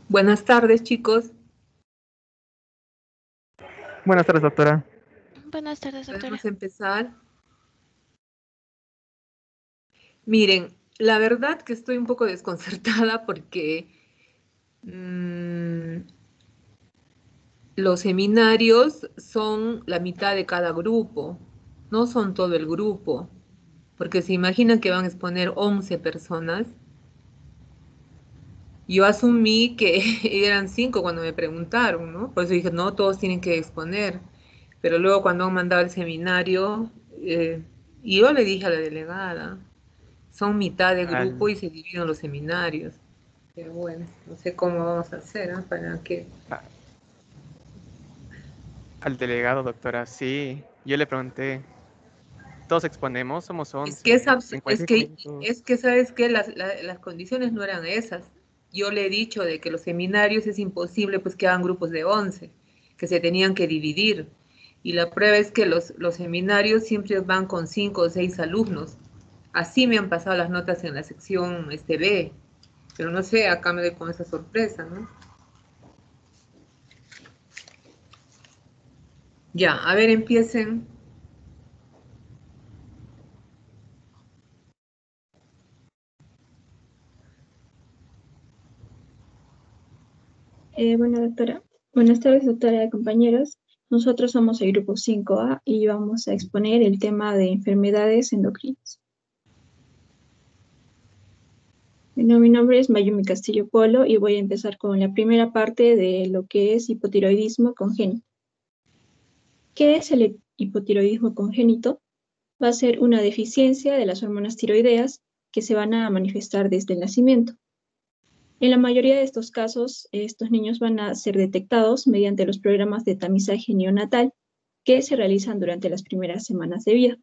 Buenas tardes, chicos. Buenas tardes, doctora. Buenas tardes, doctora. Podemos empezar. Miren, la verdad que estoy un poco desconcertada porque mm, los seminarios son la mitad de cada grupo, no son todo el grupo, porque se imaginan que van a exponer 11 personas. Yo asumí que eran 5 cuando me preguntaron, ¿no? Por eso dije, no, todos tienen que exponer. Pero luego cuando han mandado el seminario, y yo le dije a la delegada, son mitad de grupo Al, y se dividen los seminarios. Pero bueno, no sé cómo vamos a hacer, ¿ah? Para que... a- al delegado, doctora, sí. Yo le pregunté, todos exponemos, somos Es que, 11. En 45 es minutos. que, ¿sabes qué? Las condiciones no eran esas. Yo le he dicho de que los seminarios es imposible pues que hagan grupos de 11, que se tenían que dividir. Y la prueba es que los seminarios siempre van con 5 o 6 alumnos. Así me han pasado las notas en la sección B. Pero no sé, acá me doy con esa sorpresa, ¿no? Ya, a ver, empiecen. Bueno, doctora. Buenas tardes, doctora y compañeros. Nosotros somos el grupo 5A y vamos a exponer el tema de enfermedades endocrinas. Bueno, mi nombre es Mayumi Castillo Polo y voy a empezar con la primera parte de lo que es hipotiroidismo congénito. ¿Qué es el hipotiroidismo congénito? Va a ser una deficiencia de las hormonas tiroideas que se van a manifestar desde el nacimiento. En la mayoría de estos casos, estos niños van a ser detectados mediante los programas de tamizaje neonatal que se realizan durante las primeras semanas de vida.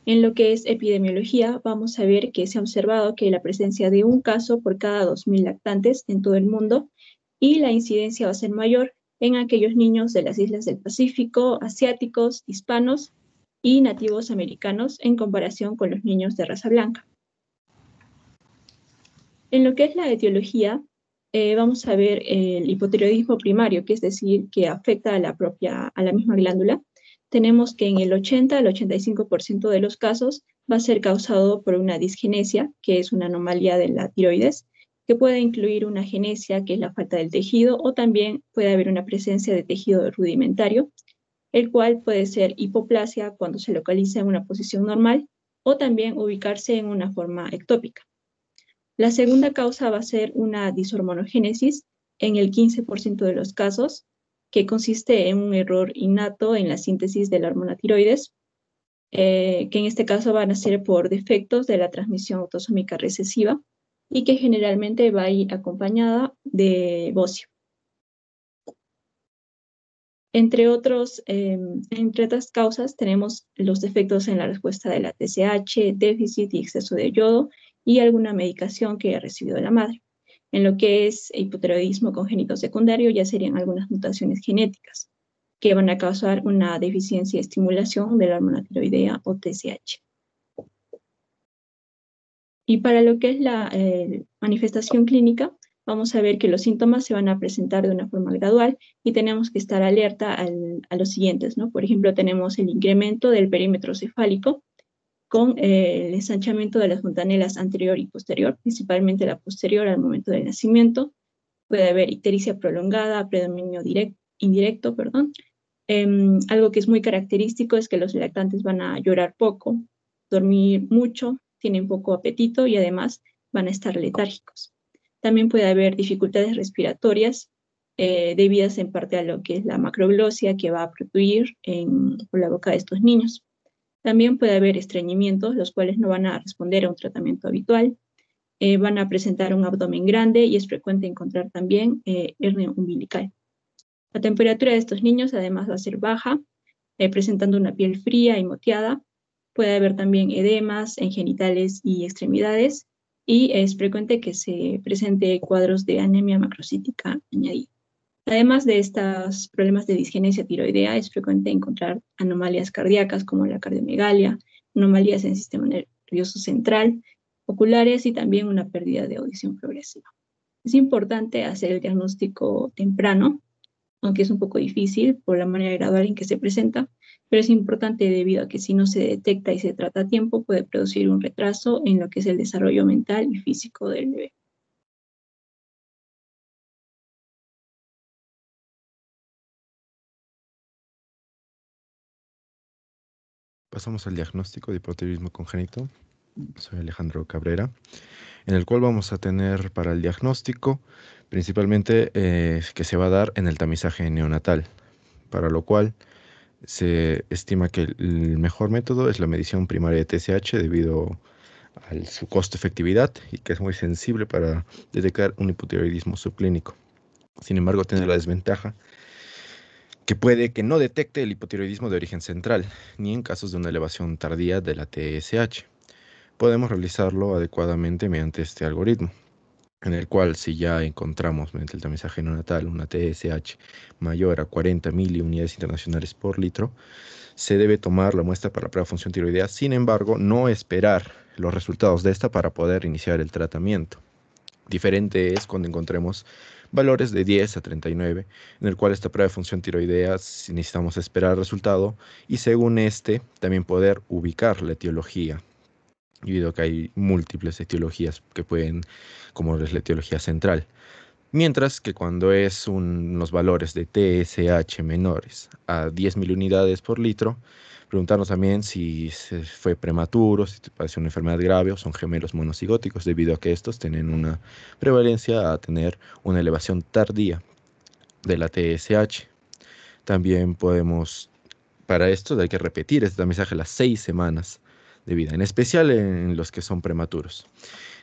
En lo que es epidemiología, vamos a ver que se ha observado que la presencia de un caso por cada 2.000 lactantes en todo el mundo y la incidencia va a ser mayor en aquellos niños de las islas del Pacífico, asiáticos, hispanos y nativos americanos en comparación con los niños de raza blanca. En lo que es la etiología, vamos a ver el hipotiroidismo primario, que es decir, que afecta a la misma glándula. Tenemos que en el 80 al 85% de los casos va a ser causado por una disgenesia, que es una anomalía de la tiroides, que puede incluir una genesia, que es la falta del tejido, o también puede haber una presencia de tejido rudimentario, el cual puede ser hipoplasia cuando se localiza en una posición normal, o también ubicarse en una forma ectópica. La segunda causa va a ser una dishormonogénesis en el 15% de los casos, que consiste en un error innato en la síntesis de la hormona tiroides, que en este caso van a ser por defectos de la transmisión autosómica recesiva y que generalmente va a ir acompañada de bocio. Entre otras causas tenemos los defectos en la respuesta de la TSH, déficit y exceso de yodo y alguna medicación que ha recibido la madre. En lo que es hipotiroidismo congénito secundario ya serían algunas mutaciones genéticas que van a causar una deficiencia de estimulación de la hormona tiroidea o TSH. Y para lo que es la manifestación clínica, vamos a ver que los síntomas se van a presentar de una forma gradual y tenemos que estar alerta a los siguientes, ¿no? Por ejemplo, tenemos el incremento del perímetro cefálico con el ensanchamiento de las fontanelas anterior y posterior, principalmente la posterior al momento del nacimiento. Puede haber ictericia prolongada, predominio indirecto, perdón. Algo que es muy característico es que los lactantes van a llorar poco, dormir mucho, tienen poco apetito y además van a estar letárgicos. También puede haber dificultades respiratorias debidas en parte a lo que es la macroglosia que va a protruir por la boca de estos niños. También puede haber estreñimientos, los cuales no van a responder a un tratamiento habitual. Van a presentar un abdomen grande y es frecuente encontrar también hernia umbilical. La temperatura de estos niños además va a ser baja, presentando una piel fría y moteada. Puede haber también edemas en genitales y extremidades y es frecuente que se presente cuadros de anemia macrocítica añadida. Además de estos problemas de disgenesia tiroidea, es frecuente encontrar anomalías cardíacas como la cardiomegalia, anomalías en el sistema nervioso central, oculares y también una pérdida de audición progresiva. Es importante hacer el diagnóstico temprano, aunque es un poco difícil por la manera gradual en que se presenta, pero es importante debido a que si no se detecta y se trata a tiempo, puede producir un retraso en lo que es el desarrollo mental y físico del bebé. Pasamos al diagnóstico de hipotiroidismo congénito. Soy Alejandro Cabrera, en el cual vamos a tener para el diagnóstico principalmente que se va a dar en el tamizaje neonatal, para lo cual se estima que el mejor método es la medición primaria de TSH debido a su costo-efectividad y que es muy sensible para detectar un hipotiroidismo subclínico. Sin embargo, tiene la desventaja que puede que no detecte el hipotiroidismo de origen central, ni en casos de una elevación tardía de la TSH. Podemos realizarlo adecuadamente mediante este algoritmo, en el cual si ya encontramos mediante el tamizaje neonatal una TSH mayor a 40 miliunidades internacionales por litro, se debe tomar la muestra para la prueba de función tiroidea, sin embargo, no esperar los resultados de esta para poder iniciar el tratamiento. Diferente es cuando encontremos valores de 10 a 39, en el cual esta prueba de función tiroidea necesitamos esperar el resultado y según este también poder ubicar la etiología, debido a que hay múltiples etiologías que pueden, como es la etiología central. Mientras que cuando es los valores de TSH menores a 10 miliunidades por litro, preguntarnos también si se fue prematuro, si padece una enfermedad grave o son gemelos monocigóticos, debido a que estos tienen una prevalencia a tener una elevación tardía de la TSH. También podemos, para esto hay que repetir este tamizaje las 6 semanas de vida, en especial en los que son prematuros.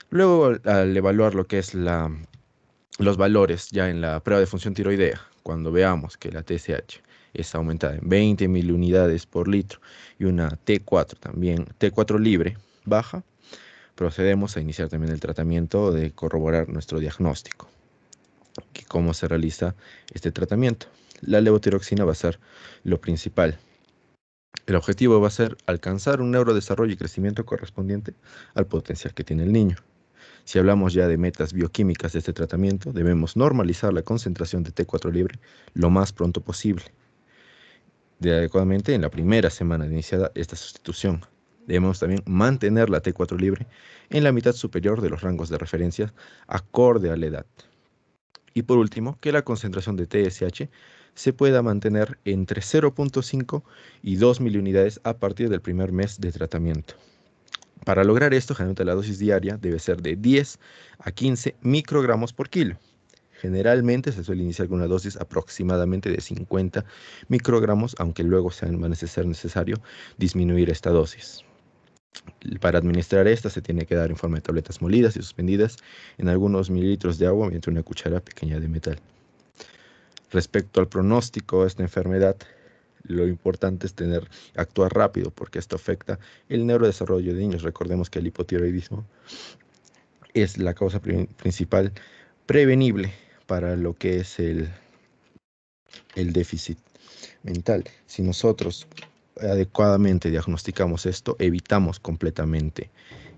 Luego, al evaluar lo que es los valores ya en la prueba de función tiroidea, cuando veamos que la TSH es aumentada en 20 miliunidades por litro y una T4 también, T4 libre, baja, procedemos a iniciar también el tratamiento de corroborar nuestro diagnóstico. ¿Cómo se realiza este tratamiento? La levotiroxina va a ser lo principal. El objetivo va a ser alcanzar un neurodesarrollo y crecimiento correspondiente al potencial que tiene el niño. Si hablamos ya de metas bioquímicas de este tratamiento, debemos normalizar la concentración de T4 libre lo más pronto posible. Adecuadamente en la primera semana de iniciada esta sustitución. Debemos también mantener la T4 libre en la mitad superior de los rangos de referencia acorde a la edad. Y por último, que la concentración de TSH se pueda mantener entre 0.5 y 2 miliunidades a partir del primer mes de tratamiento. Para lograr esto, generalmente la dosis diaria debe ser de 10 a 15 microgramos por kilo. Generalmente se suele iniciar con una dosis aproximadamente de 50 microgramos, aunque luego va a ser necesario disminuir esta dosis. Para administrar esta se tiene que dar en forma de tabletas molidas y suspendidas en algunos mililitros de agua mediante una cuchara pequeña de metal. Respecto al pronóstico de esta enfermedad, lo importante es actuar rápido porque esto afecta el neurodesarrollo de niños. Recordemos que el hipotiroidismo es la causa principal prevenible para lo que es el déficit mental. Si nosotros adecuadamente diagnosticamos esto, evitamos completamente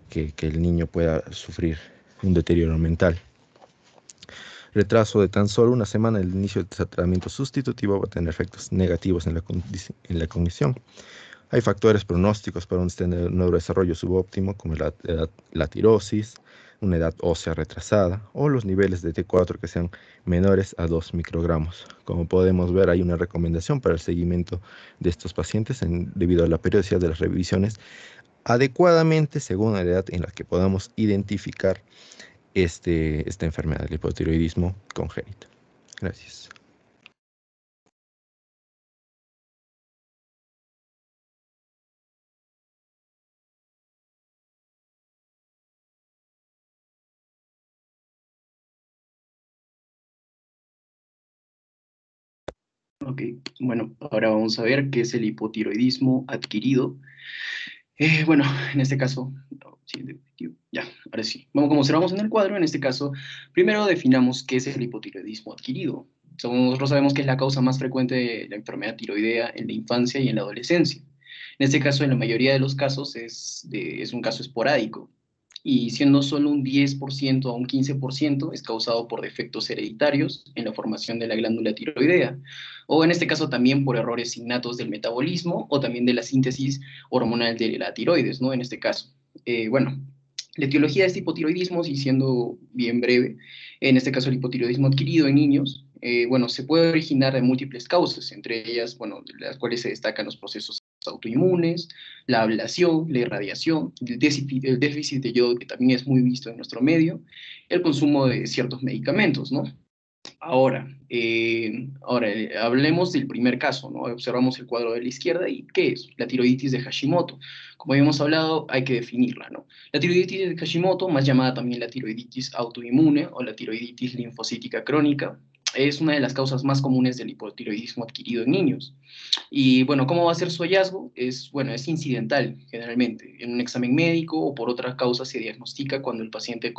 que el niño pueda sufrir un deterioro mental. Retraso de tan solo una semana del inicio del tratamiento sustitutivo va a tener efectos negativos en la cognición. Hay factores pronósticos para un neurodesarrollo subóptimo, como la tirosis, una edad ósea retrasada o los niveles de T4 que sean menores a 2 microgramos. Como podemos ver, hay una recomendación para el seguimiento de estos pacientes debido a la periodicidad de las revisiones adecuadamente según la edad en la que podamos identificar esta enfermedad, el hipotiroidismo congénito. Gracias. Ok, bueno, ahora vamos a ver qué es el hipotiroidismo adquirido. Bueno, en este caso, ya, ahora sí. Vamos, como observamos en el cuadro, en este caso, primero definamos qué es el hipotiroidismo adquirido. Nosotros sabemos que es la causa más frecuente de la enfermedad tiroidea en la infancia y en la adolescencia. En este caso, en la mayoría de los casos, es un caso esporádico. y siendo solo un 10% a un 15% es causado por defectos hereditarios en la formación de la glándula tiroidea, o en este caso también por errores innatos del metabolismo o también de la síntesis hormonal de la tiroides, ¿no? En este caso. Bueno, la etiología de este hipotiroidismo, y siendo bien breve, en este caso el hipotiroidismo adquirido en niños, bueno, se puede originar de múltiples causas, entre ellas, bueno, de las cuales se destacan los procesos autoinmunes, la ablación, la irradiación, el déficit de yodo, que también es muy visto en nuestro medio, el consumo de ciertos medicamentos, ¿no? Ahora, hablemos del primer caso, ¿no? Observamos el cuadro de la izquierda y ¿qué es? La tiroiditis de Hashimoto. Como habíamos hablado, hay que definirla, ¿no? La tiroiditis de Hashimoto, más llamada también la tiroiditis autoinmune o la tiroiditis linfocítica crónica, es una de las causas más comunes del hipotiroidismo adquirido en niños. Y bueno, ¿cómo va a ser su hallazgo? Bueno, es incidental generalmente. En un examen médico o por otras causas se diagnostica cuando el paciente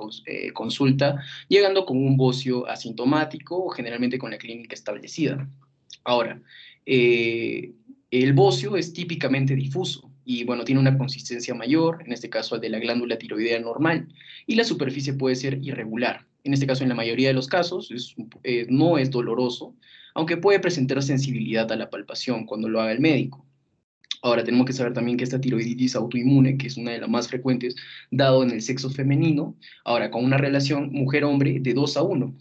consulta, llegando con un bocio asintomático o generalmente con la clínica establecida. Ahora, el bocio es típicamente difuso y bueno, tiene una consistencia mayor, en este caso al de la glándula tiroidea normal, y la superficie puede ser irregular. En este caso, en la mayoría de los casos, no es doloroso, aunque puede presentar sensibilidad a la palpación cuando lo haga el médico. Ahora, tenemos que saber también que esta tiroiditis autoinmune, que es una de las más frecuentes, dado en el sexo femenino, ahora con una relación mujer-hombre de 2 a 1.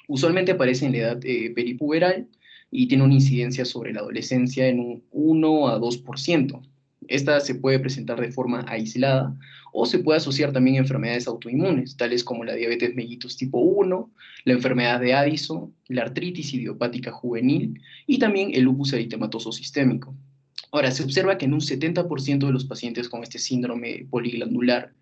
Usualmente aparece en la edad peripuberal y tiene una incidencia sobre la adolescencia en un 1 a 2%. Esta se puede presentar de forma aislada o se puede asociar también a enfermedades autoinmunes, tales como la diabetes mellitus tipo 1, la enfermedad de Addison, la artritis idiopática juvenil y también el lupus eritematoso sistémico. Ahora, se observa que en un 70% de los pacientes con este síndrome poliglandular,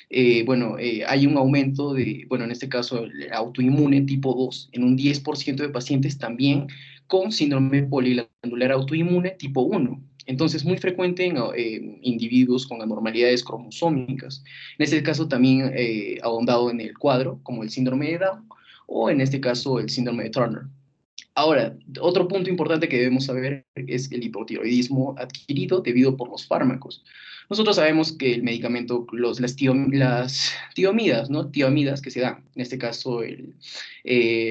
hay un aumento en este caso, el autoinmune tipo 2, en un 10% de pacientes también con síndrome poliglandular autoinmune tipo 1. Entonces, muy frecuente en individuos con anormalidades cromosómicas. En este caso, también ahondado en el cuadro, como el síndrome de Down, o en este caso, el síndrome de Turner. Ahora, otro punto importante que debemos saber es el hipotiroidismo adquirido debido por los fármacos. Nosotros sabemos que el medicamento, las tiomidas, ¿no? Tioamidas que se dan, en este caso el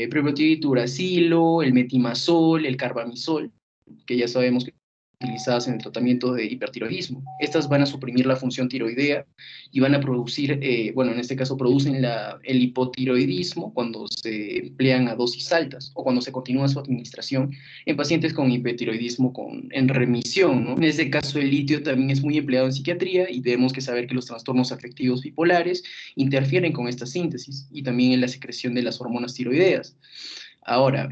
prilotilturacilo, el metimazol, el carbamazol, que ya sabemos que utilizadas en el tratamiento de hipertiroidismo. Estas van a suprimir la función tiroidea y van a producir, en este caso producen el hipotiroidismo cuando se emplean a dosis altas o cuando se continúa su administración en pacientes con hipertiroidismo en remisión, ¿no? En este caso el litio también es muy empleado en psiquiatría y tenemos que saber que los trastornos afectivos bipolares interfieren con esta síntesis y también en la secreción de las hormonas tiroideas. Ahora,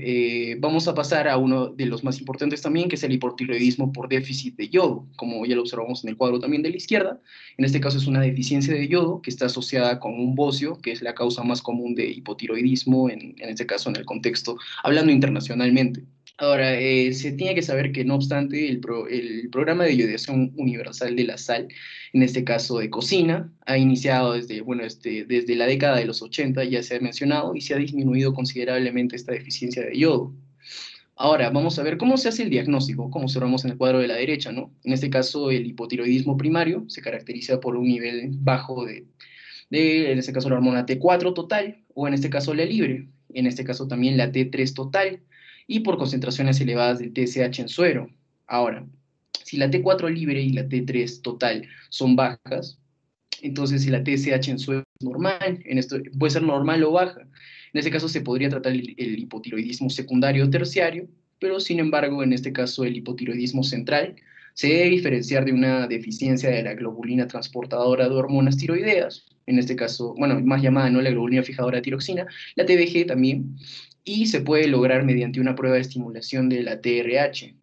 vamos a pasar a uno de los más importantes también, que es el hipotiroidismo por déficit de yodo, como ya lo observamos en el cuadro también de la izquierda. En este caso es una deficiencia de yodo que está asociada con un bocio, que es la causa más común de hipotiroidismo, en este caso en el contexto, hablando internacionalmente. Ahora, se tiene que saber que no obstante el programa de iodización universal de la sal, en este caso de cocina, ha iniciado desde la década de los 80, ya se ha mencionado, y se ha disminuido considerablemente esta deficiencia de yodo. Ahora, vamos a ver cómo se hace el diagnóstico, como observamos en el cuadro de la derecha, ¿no? En este caso, el hipotiroidismo primario se caracteriza por un nivel bajo en este caso, la hormona T4 total, o en este caso la libre, en este caso también la T3 total, y por concentraciones elevadas del TSH en suero. Ahora, si la T4 libre y la T3 total son bajas, entonces si la TSH en suero es normal, esto puede ser normal o baja. En este caso se podría tratar el hipotiroidismo secundario o terciario, pero sin embargo, en este caso el hipotiroidismo central se debe diferenciar de una deficiencia de la globulina transportadora de hormonas tiroideas, en este caso, más llamada, ¿no?, la globulina fijadora de tiroxina, la TBG también, y se puede lograr mediante una prueba de estimulación de la TRH.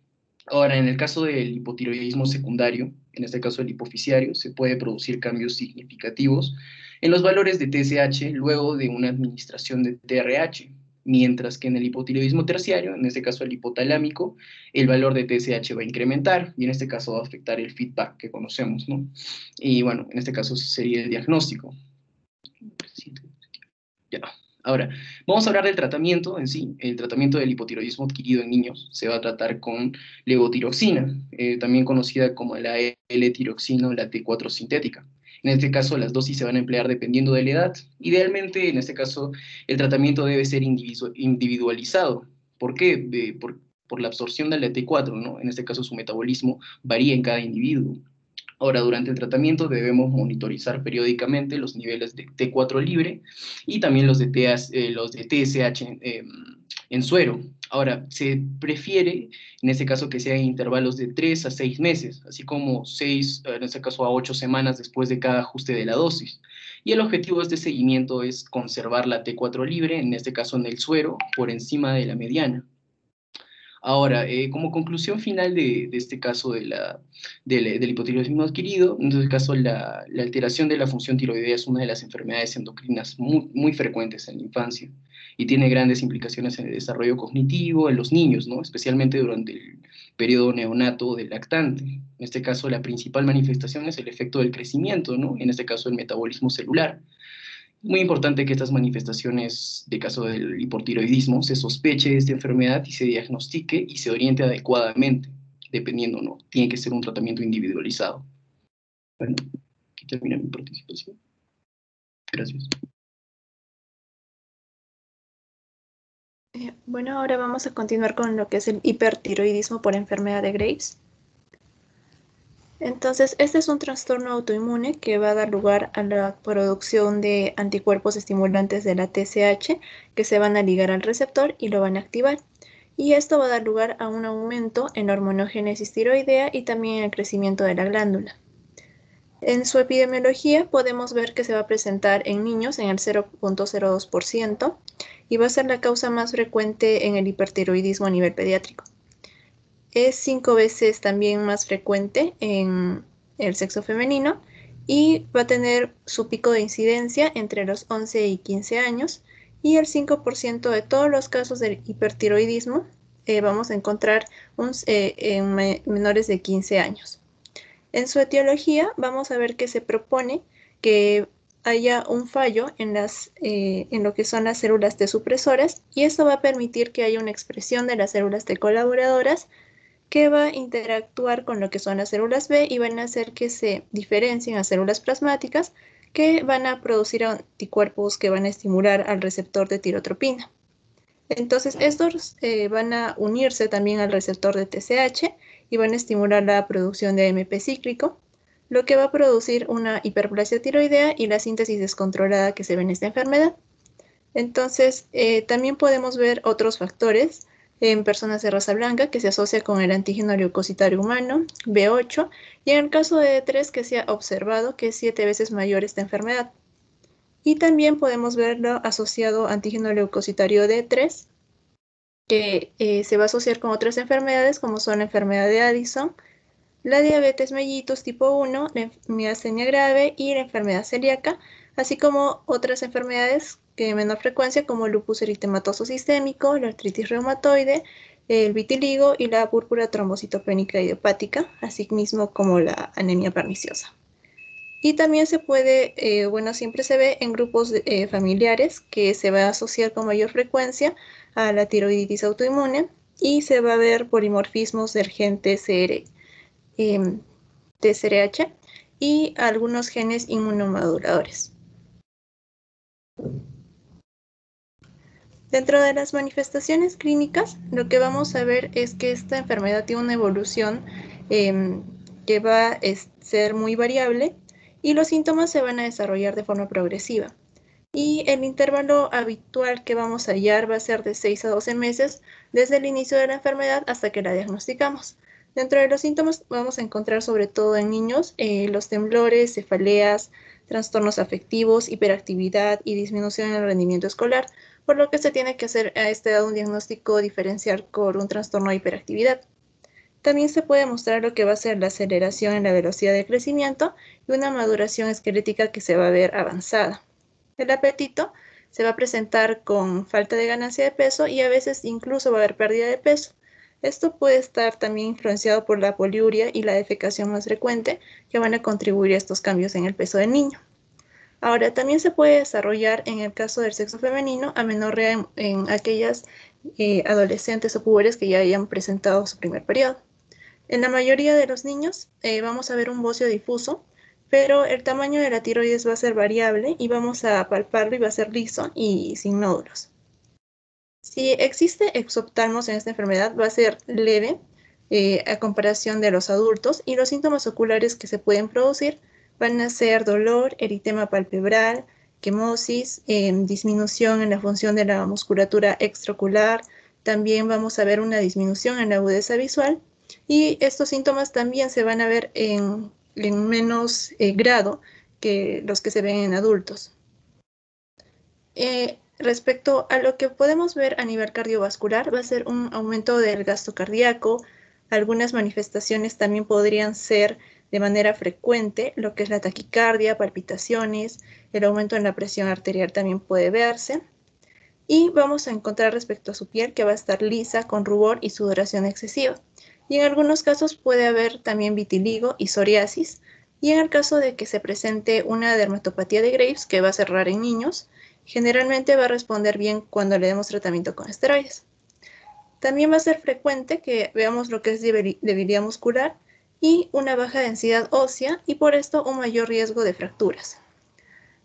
Ahora, en el caso del hipotiroidismo secundario, en este caso el hipofisiario, se puede producir cambios significativos en los valores de TSH luego de una administración de TRH, mientras que en el hipotiroidismo terciario, en este caso el hipotalámico, el valor de TSH va a incrementar y en este caso va a afectar el feedback que conocemos, ¿no? Y bueno, en este caso sería el diagnóstico. Ya. Ahora, vamos a hablar del tratamiento en sí. El tratamiento del hipotiroidismo adquirido en niños se va a tratar con levotiroxina, también conocida como la L-tiroxina o la T4 sintética. En este caso, las dosis se van a emplear dependiendo de la edad. Idealmente, en este caso, el tratamiento debe ser individualizado. ¿Por qué? Por la absorción de la T4, ¿no? En este caso, su metabolismo varía en cada individuo. Ahora, durante el tratamiento debemos monitorizar periódicamente los niveles de T4 libre y también los de, los de TSH en suero. Ahora, se prefiere, en este caso, que sean intervalos de 3 a 6 meses, así como 6, en este caso, a 8 semanas después de cada ajuste de la dosis. Y el objetivo de este seguimiento es conservar la T4 libre, en este caso en el suero, por encima de la mediana. Ahora, como conclusión final de este caso del hipotiroidismo adquirido, en este caso la alteración de la función tiroidea es una de las enfermedades endocrinas muy frecuentes en la infancia y tiene grandes implicaciones en el desarrollo cognitivo en los niños, ¿no? Especialmente durante el periodo neonato del lactante. En este caso, la principal manifestación es el efecto del crecimiento, ¿no? En este caso, el metabolismo celular. Muy importante que estas manifestaciones de caso del hipotiroidismo se sospeche de esta enfermedad y se diagnostique y se oriente adecuadamente, dependiendo, ¿no? Tiene que ser un tratamiento individualizado. Bueno, aquí termina mi participación. Gracias. Bueno, ahora vamos a continuar con lo que es el hipertiroidismo por enfermedad de Graves. Entonces, este es un trastorno autoinmune que va a dar lugar a la producción de anticuerpos estimulantes de la TSH que se van a ligar al receptor y lo van a activar. Y esto va a dar lugar a un aumento en la hormonogénesis tiroidea y también en el crecimiento de la glándula. En su epidemiología podemos ver que se va a presentar en niños en el 0.02% y va a ser la causa más frecuente en el hipertiroidismo a nivel pediátrico. Es 5 veces también más frecuente en el sexo femenino y va a tener su pico de incidencia entre los 11 y 15 años y el 5% de todos los casos de hipertiroidismo vamos a encontrar en menores de 15 años. En su etiología vamos a ver que se propone que haya un fallo en lo que son las células T supresoras y esto va a permitir que haya una expresión de las células T colaboradoras que va a interactuar con lo que son las células B y van a hacer que se diferencien a células plasmáticas que van a producir anticuerpos que van a estimular al receptor de tirotropina. Entonces, estos van a unirse también al receptor de TSH y van a estimular la producción de AMP cíclico, lo que va a producir una hiperplasia tiroidea y la síntesis descontrolada que se ve en esta enfermedad. Entonces, también podemos ver otros factores en personas de raza blanca que se asocia con el antígeno leucocitario humano, B8, y en el caso de D3 que se ha observado que es 7 veces mayor esta enfermedad. Y también podemos verlo asociado a antígeno leucocitario D3, que se va a asociar con otras enfermedades como son la enfermedad de Addison, la diabetes mellitus tipo 1, la miastenia grave y la enfermedad celíaca, así como otras enfermedades que de menor frecuencia como el lupus eritematoso sistémico, la artritis reumatoide, el vitiligo y la púrpura trombocitopénica idiopática, así mismo como la anemia perniciosa. Y también se puede, siempre se ve en grupos familiares que se va a asociar con mayor frecuencia a la tiroiditis autoinmune y se va a ver polimorfismos del gen TSRH y algunos genes inmunomoduladores. Dentro de las manifestaciones clínicas, lo que vamos a ver es que esta enfermedad tiene una evolución que va a ser muy variable y los síntomas se van a desarrollar de forma progresiva. Y el intervalo habitual que vamos a hallar va a ser de 6 a 12 meses desde el inicio de la enfermedad hasta que la diagnosticamos. Dentro de los síntomas vamos a encontrar sobre todo en niños los temblores, cefaleas, trastornos afectivos, hiperactividad y disminución en el rendimiento escolar, por lo que se tiene que hacer a esta edad un diagnóstico diferencial con un trastorno de hiperactividad. También se puede mostrar lo que va a ser la aceleración en la velocidad de crecimiento y una maduración esquelética que se va a ver avanzada. El apetito se va a presentar con falta de ganancia de peso y a veces incluso va a haber pérdida de peso. Esto puede estar también influenciado por la poliuria y la defecación más frecuente que van a contribuir a estos cambios en el peso del niño. Ahora, también se puede desarrollar en el caso del sexo femenino amenorrea en aquellas adolescentes o púberes que ya hayan presentado su primer periodo. En la mayoría de los niños vamos a ver un bocio difuso, pero el tamaño de la tiroides va a ser variable y vamos a palparlo y va a ser liso y sin nódulos. Si existe exoftalmos en esta enfermedad, va a ser leve a comparación de los adultos, y los síntomas oculares que se pueden producir van a ser dolor, eritema palpebral, quemosis, disminución en la función de la musculatura extraocular. También vamos a ver una disminución en la agudeza visual, y estos síntomas también se van a ver en menos grado que los que se ven en adultos. Respecto a lo que podemos ver a nivel cardiovascular, va a ser un aumento del gasto cardíaco. Algunas manifestaciones también podrían ser de manera frecuente, lo que es la taquicardia, palpitaciones, el aumento en la presión arterial también puede verse. Y vamos a encontrar respecto a su piel que va a estar lisa, con rubor y sudoración excesiva. Y en algunos casos puede haber también vitiligo y psoriasis. Y en el caso de que se presente una dermatopatía de Graves, que va a ser rara en niños, generalmente va a responder bien cuando le demos tratamiento con esteroides. También va a ser frecuente que veamos lo que es debilidad muscular y una baja densidad ósea, y por esto un mayor riesgo de fracturas.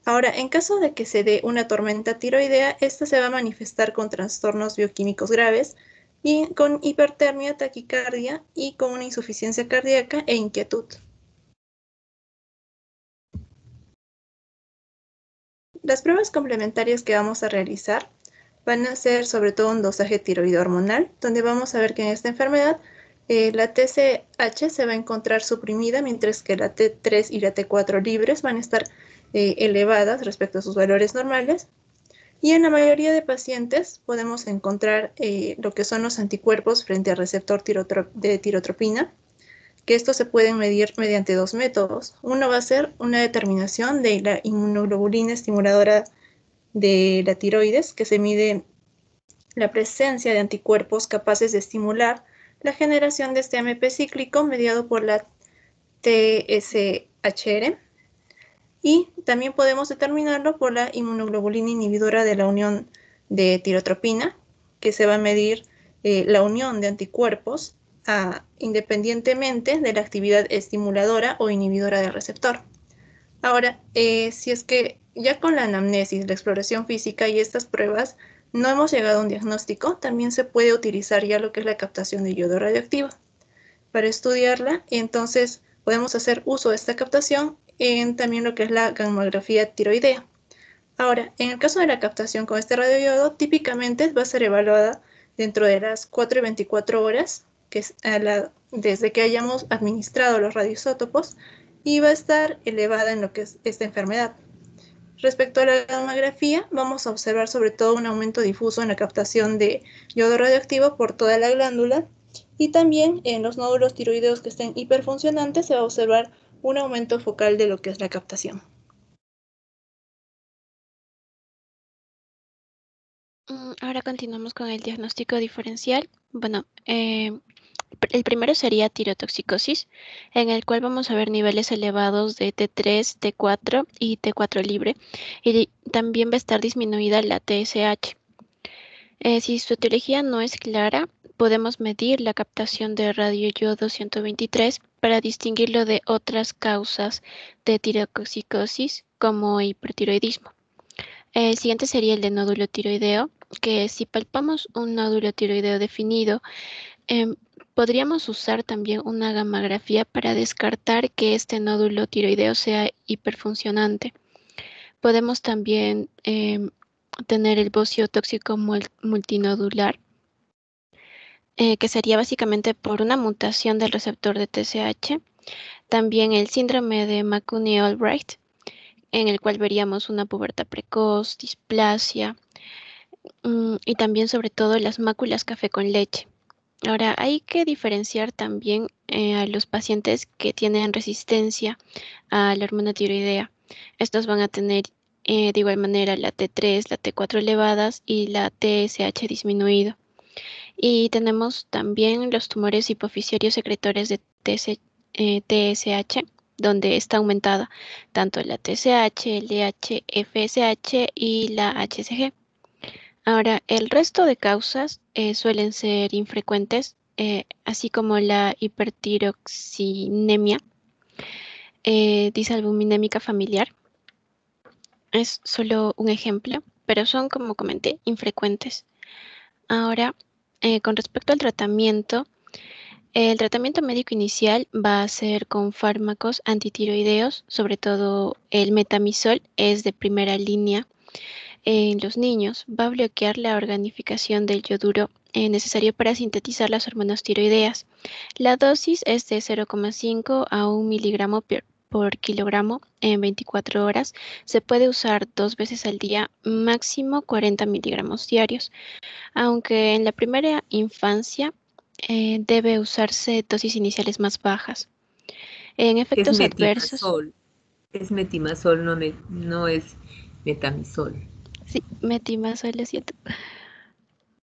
Ahora, en caso de que se dé una tormenta tiroidea, esta se va a manifestar con trastornos bioquímicos graves y con hipertermia, taquicardia y con una insuficiencia cardíaca e inquietud. Las pruebas complementarias que vamos a realizar van a ser sobre todo un dosaje tiroideo hormonal, donde vamos a ver que en esta enfermedad la TSH se va a encontrar suprimida, mientras que la T3 y la T4 libres van a estar elevadas respecto a sus valores normales. Y en la mayoría de pacientes podemos encontrar lo que son los anticuerpos frente al receptor de tirotropina, que estos se pueden medir mediante dos métodos. Uno va a ser una determinación de la inmunoglobulina estimuladora de la tiroides, que se mide la presencia de anticuerpos capaces de estimular la generación de este AMP cíclico mediado por la TSHR, y también podemos determinarlo por la inmunoglobulina inhibidora de la unión de tirotropina, que se va a medir la unión de anticuerpos independientemente de la actividad estimuladora o inhibidora del receptor. Ahora, si es que ya con la anamnesis, la exploración física y estas pruebas no hemos llegado a un diagnóstico, también se puede utilizar ya lo que es la captación de yodo radioactivo. Para estudiarla, entonces podemos hacer uso de esta captación en también lo que es la gammagrafía tiroidea. Ahora, en el caso de la captación con este radioyodo, típicamente va a ser evaluada dentro de las 4 y 24 horas, que es desde que hayamos administrado los radioisótopos, y va a estar elevada en lo que es esta enfermedad. Respecto a la gammagrafía, vamos a observar sobre todo un aumento difuso en la captación de yodo radioactivo por toda la glándula, y también en los nódulos tiroideos que estén hiperfuncionantes se va a observar un aumento focal de lo que es la captación. Ahora continuamos con el diagnóstico diferencial. Bueno, el primero sería tirotoxicosis, en el cual vamos a ver niveles elevados de T3, T4 y T4 libre, y también va a estar disminuida la TSH. Si su etiología no es clara, podemos medir la captación de radioyodo 123 para distinguirlo de otras causas de tirotoxicosis como hipertiroidismo. El siguiente sería el de nódulo tiroideo, que si palpamos un nódulo tiroideo definido, podríamos usar también una gammagrafía para descartar que este nódulo tiroideo sea hiperfuncionante. Podemos también tener el bocio tóxico multinodular, que sería básicamente por una mutación del receptor de TSH. También el síndrome de McCune-Albright, en el cual veríamos una pubertad precoz, displasia, y también sobre todo las máculas café con leche. Ahora, hay que diferenciar también a los pacientes que tienen resistencia a la hormona tiroidea. Estos van a tener de igual manera la T3, la T4 elevadas y la TSH disminuido. Y tenemos también los tumores hipofisiarios secretores de TSH, donde está aumentada tanto la TSH, LH, FSH y la HCG. Ahora, el resto de causas suelen ser infrecuentes, así como la hipertiroxinemia, disalbuminémica familiar. Es solo un ejemplo, pero son, como comenté, infrecuentes. Ahora, con respecto al tratamiento, el tratamiento médico inicial va a ser con fármacos antitiroideos, sobre todo el metamizol es de primera línea en los niños. Va a bloquear la organificación del yoduro necesario para sintetizar las hormonas tiroideas. La dosis es de 0,5 a 1 miligramo por kilogramo en 24 horas. Se puede usar 2 veces al día, máximo 40 miligramos diarios, aunque en la primera infancia debe usarse dosis iniciales más bajas. En Es efectos adversos, metimazol. Es metimazol, no es metamizol. sí, metimazol, lo siento.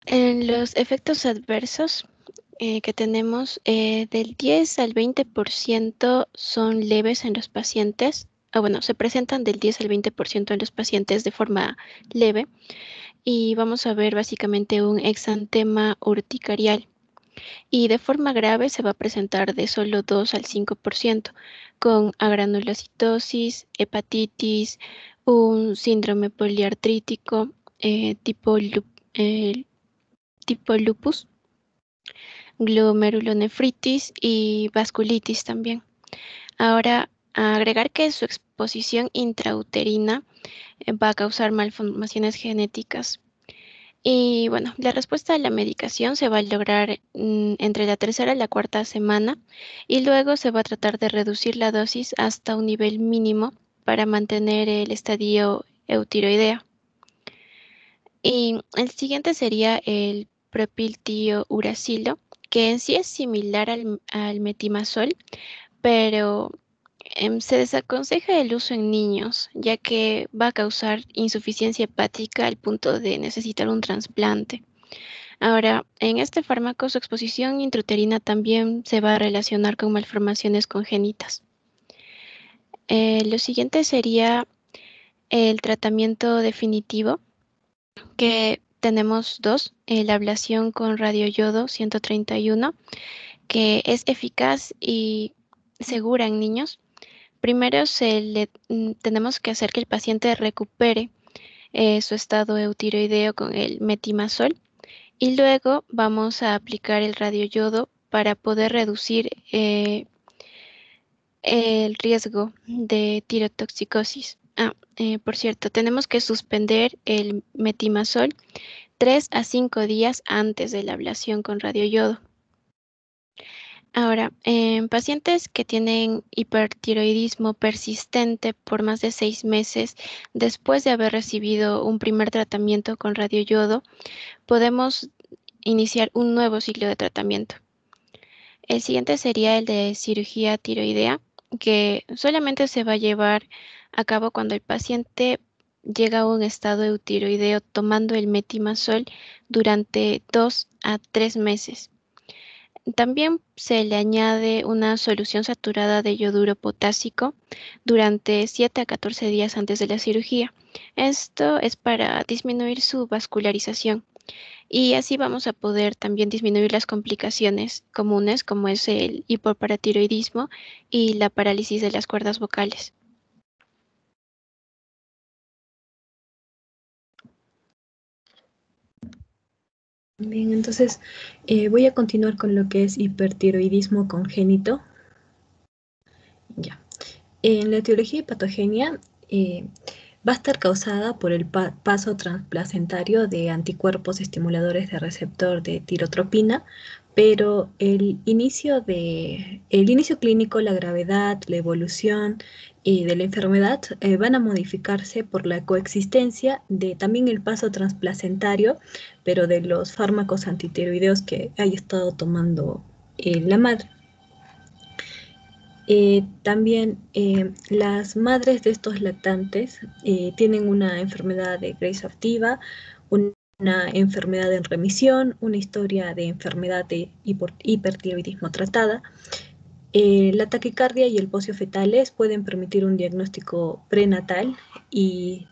En los efectos adversos que tenemos, del 10 al 20% son leves en los pacientes. Bueno, se presentan del 10 al 20% en los pacientes de forma leve. Y vamos a ver básicamente un exantema urticarial. Y de forma grave se va a presentar de solo 2 al 5%, con agranulocitosis, hepatitis, un síndrome poliartrítico tipo lupus, glomerulonefritis y vasculitis también. Ahora, agregar que su exposición intrauterina va a causar malformaciones genéticas. Y bueno, la respuesta a la medicación se va a lograr entre la tercera y la cuarta semana, y luego se va a tratar de reducir la dosis hasta un nivel mínimo para mantener el estadio eutiroideo. Y el siguiente sería el propiltiouracilo, que en sí es similar al metimazol, pero se desaconseja el uso en niños, ya que va a causar insuficiencia hepática al punto de necesitar un trasplante. Ahora, en este fármaco su exposición intrauterina también se va a relacionar con malformaciones congénitas. Lo siguiente sería el tratamiento definitivo, que tenemos dos: la ablación con radioyodo 131, que es eficaz y segura en niños. Primero tenemos que hacer que el paciente recupere su estado eutiroideo con el metimazol, y luego vamos a aplicar el radioyodo para poder reducir el riesgo de tirotoxicosis. Por cierto, tenemos que suspender el metimazol 3 a 5 días antes de la ablación con radioyodo. Ahora, en pacientes que tienen hipertiroidismo persistente por más de 6 meses después de haber recibido un primer tratamiento con radioyodo, podemos iniciar un nuevo ciclo de tratamiento. El siguiente sería el de cirugía tiroidea, que solamente se va a llevar a cabo cuando el paciente llega a un estado eutiroideo tomando el metimazol durante 2 a 3 meses. También se le añade una solución saturada de yoduro potásico durante 7 a 14 días antes de la cirugía. Esto es para disminuir su vascularización, y así vamos a poder también disminuir las complicaciones comunes, como es el hipoparatiroidismo y la parálisis de las cuerdas vocales. Bien, entonces voy a continuar con lo que es hipertiroidismo congénito. Ya. En la etiología y patogenia va a estar causada por el paso transplacentario de anticuerpos estimuladores de receptor de tirotropina, pero el inicio clínico, la gravedad, la evolución de la enfermedad van a modificarse por la coexistencia de también el paso transplacentario, pero de los fármacos antitiroideos que haya estado tomando la madre. También las madres de estos lactantes tienen una enfermedad de Graves activa, una enfermedad en remisión, una historia de enfermedad de hipertiroidismo tratada, La taquicardia y el bocio fetales pueden permitir un diagnóstico prenatal y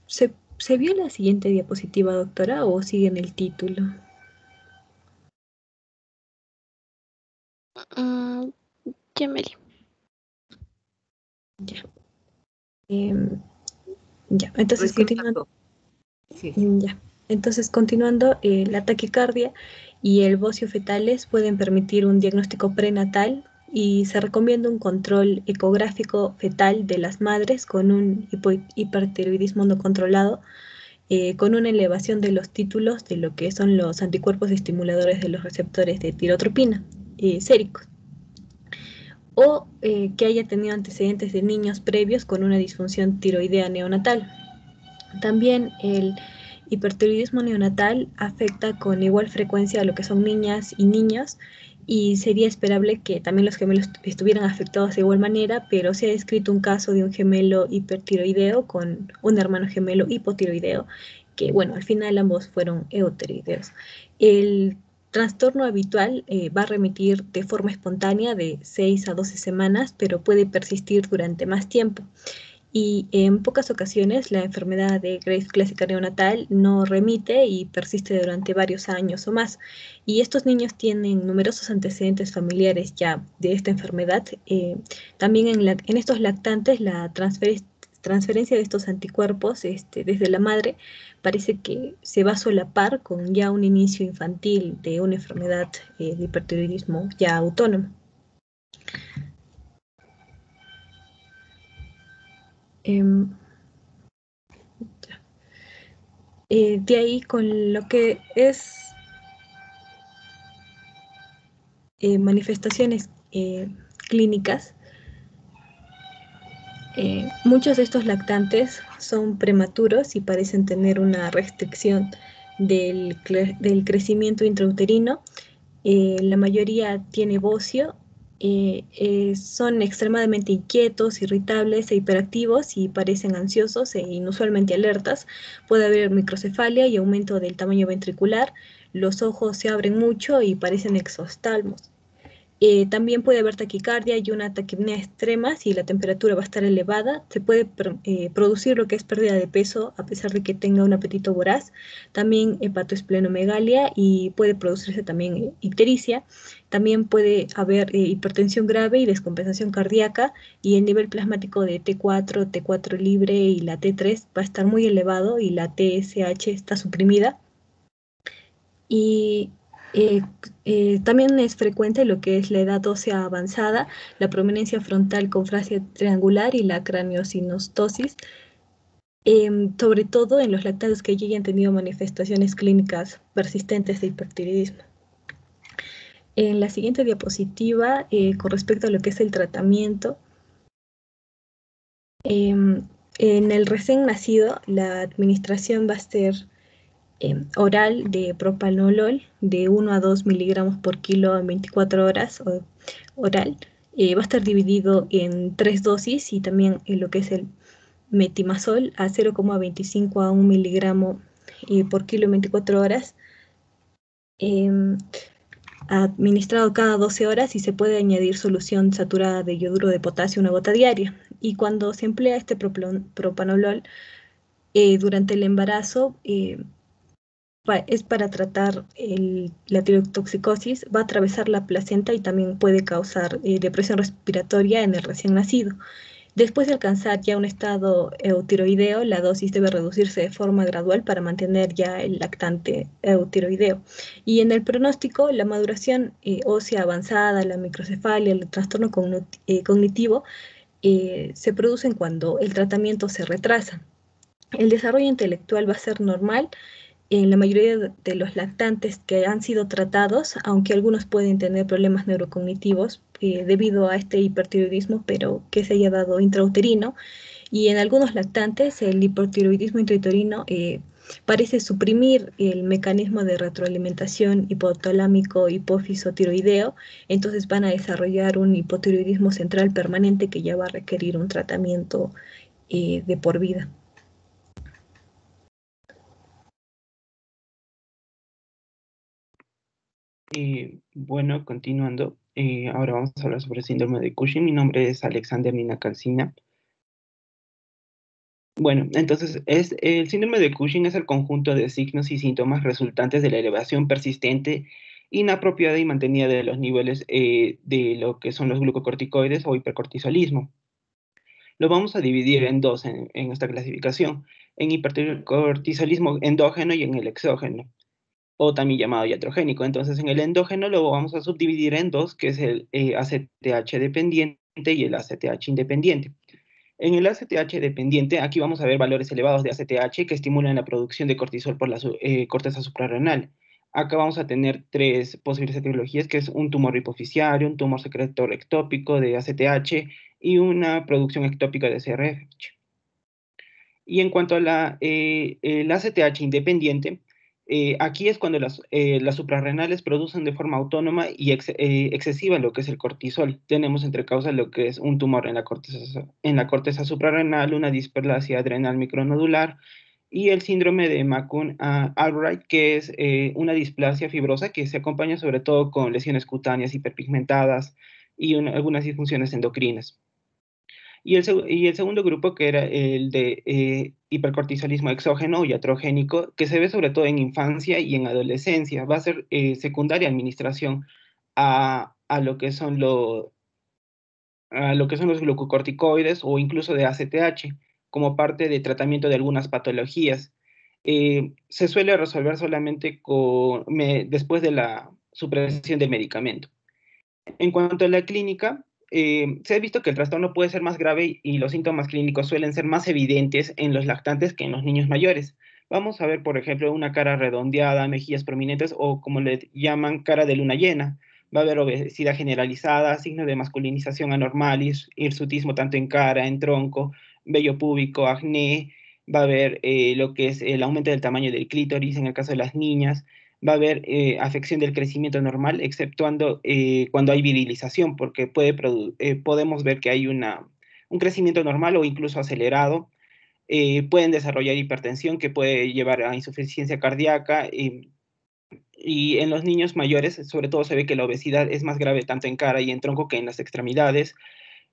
¿se vio la siguiente diapositiva, doctora, o sigue en el título? Yameli. Ya. Ya, entonces Recién continuando. pasó. Sí. Ya. Entonces, continuando, la taquicardia y el bocio fetales pueden permitir un diagnóstico prenatal y se recomienda un control ecográfico fetal de las madres con un hipertiroidismo no controlado, con una elevación de los títulos de lo que son los anticuerpos estimuladores de los receptores de tirotropina, séricos, o que haya tenido antecedentes de niños previos con una disfunción tiroidea neonatal. También el hipertiroidismo neonatal afecta con igual frecuencia a lo que son niñas y niños, y sería esperable que también los gemelos estuvieran afectados de igual manera, pero se ha descrito un caso de un gemelo hipertiroideo con un hermano gemelo hipotiroideo, que bueno, al final ambos fueron eutiroideos. El trastorno habitual va a remitir de forma espontánea de 6 a 12 semanas, pero puede persistir durante más tiempo. Y en pocas ocasiones la enfermedad de Graves clásica neonatal no remite y persiste durante varios años o más. Y estos niños tienen numerosos antecedentes familiares ya de esta enfermedad. También en estos lactantes la transferencia de estos anticuerpos desde la madre parece que se va a solapar con ya un inicio infantil de una enfermedad de hipertiroidismo ya autónomo. De ahí con lo que es manifestaciones clínicas, muchos de estos lactantes son prematuros y parecen tener una restricción del crecimiento intrauterino. La mayoría tiene bocio, son extremadamente inquietos, irritables e hiperactivos y parecen ansiosos e inusualmente alertas. Puede haber microcefalia y aumento del tamaño ventricular, los ojos se abren mucho y parecen exoftalmos. También puede haber taquicardia y una taquipnea extrema si la temperatura va a estar elevada. Se puede producir lo que es pérdida de peso a pesar de que tenga un apetito voraz. También hepatoesplenomegalia y puede producirse también ictericia. También puede haber hipertensión grave y descompensación cardíaca, y el nivel plasmático de T4, T4 libre y la T3 va a estar muy elevado y la TSH está suprimida. Y también es frecuente lo que es la edad ósea avanzada, la prominencia frontal con fascia triangular y la craneosinostosis, sobre todo en los lactantes que ya hayan tenido manifestaciones clínicas persistentes de hipertiroidismo. En la siguiente diapositiva, con respecto a lo que es el tratamiento, en el recién nacido, la administración va a ser oral de propanolol de 1 a 2 miligramos por kilo en 24 horas oral. Va a estar dividido en 3 dosis, y también en lo que es el metimazol a 0,25 a 1 miligramo por kilo en 24 horas, administrado cada 12 horas, y se puede añadir solución saturada de yoduro de potasio, una gota diaria. Y cuando se emplea este propanolol durante el embarazo, es para tratar la tirotoxicosis, va a atravesar la placenta y también puede causar depresión respiratoria en el recién nacido. Después de alcanzar ya un estado eutiroideo, la dosis debe reducirse de forma gradual para mantener ya el lactante eutiroideo. Y en el pronóstico, la maduración ósea avanzada, la microcefalia, el trastorno cognitivo se producen cuando el tratamiento se retrasa. El desarrollo intelectual va a ser normal en la mayoría de los lactantes que han sido tratados, aunque algunos pueden tener problemas neurocognitivos debido a este hipertiroidismo, pero que se haya dado intrauterino. Y en algunos lactantes el hipertiroidismo intrauterino parece suprimir el mecanismo de retroalimentación hipotalámico hipófiso tiroideo, entonces van a desarrollar un hipotiroidismo central permanente que ya va a requerir un tratamiento de por vida. Bueno, continuando, ahora vamos a hablar sobre el síndrome de Cushing. Mi nombre es Alexander Nina Calcina. Bueno, entonces el síndrome de Cushing es el conjunto de signos y síntomas resultantes de la elevación persistente, inapropiada y mantenida de los niveles de lo que son los glucocorticoides o hipercortisolismo. Lo vamos a dividir en dos en esta clasificación, en hipercortisolismo endógeno y en el exógeno, o también llamado iatrogénico. Entonces, en el endógeno lo vamos a subdividir en dos, que es el ACTH dependiente y el ACTH independiente. En el ACTH dependiente, aquí vamos a ver valores elevados de ACTH que estimulan la producción de cortisol por la corteza suprarrenal. Acá vamos a tener tres posibles etiologías, que es un tumor hipoficiario, un tumor secretor ectópico de ACTH y una producción ectópica de CRH. Y en cuanto a el ACTH independiente, aquí es cuando las suprarrenales producen de forma autónoma y excesiva lo que es el cortisol. Tenemos entre causas lo que es un tumor en la corteza suprarrenal, una displasia adrenal micronodular y el síndrome de McCune-Albright, que es una displasia fibrosa que se acompaña sobre todo con lesiones cutáneas hiperpigmentadas y algunas disfunciones endocrinas. Y el segundo grupo, que era el de hipercortisolismo exógeno o iatrogénico, que se ve sobre todo en infancia y en adolescencia, va a ser secundaria administración a lo que son los glucocorticoides o incluso de ACTH, como parte de tratamiento de algunas patologías. Se suele resolver solamente después de la supresión del medicamento. En cuanto a la clínica, se ha visto que el trastorno puede ser más grave y los síntomas clínicos suelen ser más evidentes en los lactantes que en los niños mayores. Vamos a ver, por ejemplo, una cara redondeada, mejillas prominentes o como le llaman cara de luna llena. Va a haber obesidad generalizada, signos de masculinización anormal, hirsutismo tanto en cara, en tronco, vello púbico, acné. Va a haber lo que es el aumento del tamaño del clítoris en el caso de las niñas. Va a haber afección del crecimiento normal, exceptuando cuando hay virilización, porque podemos ver que hay un crecimiento normal o incluso acelerado. Pueden desarrollar hipertensión que puede llevar a insuficiencia cardíaca. Y en los niños mayores, sobre todo, se ve que la obesidad es más grave tanto en cara y en tronco que en las extremidades.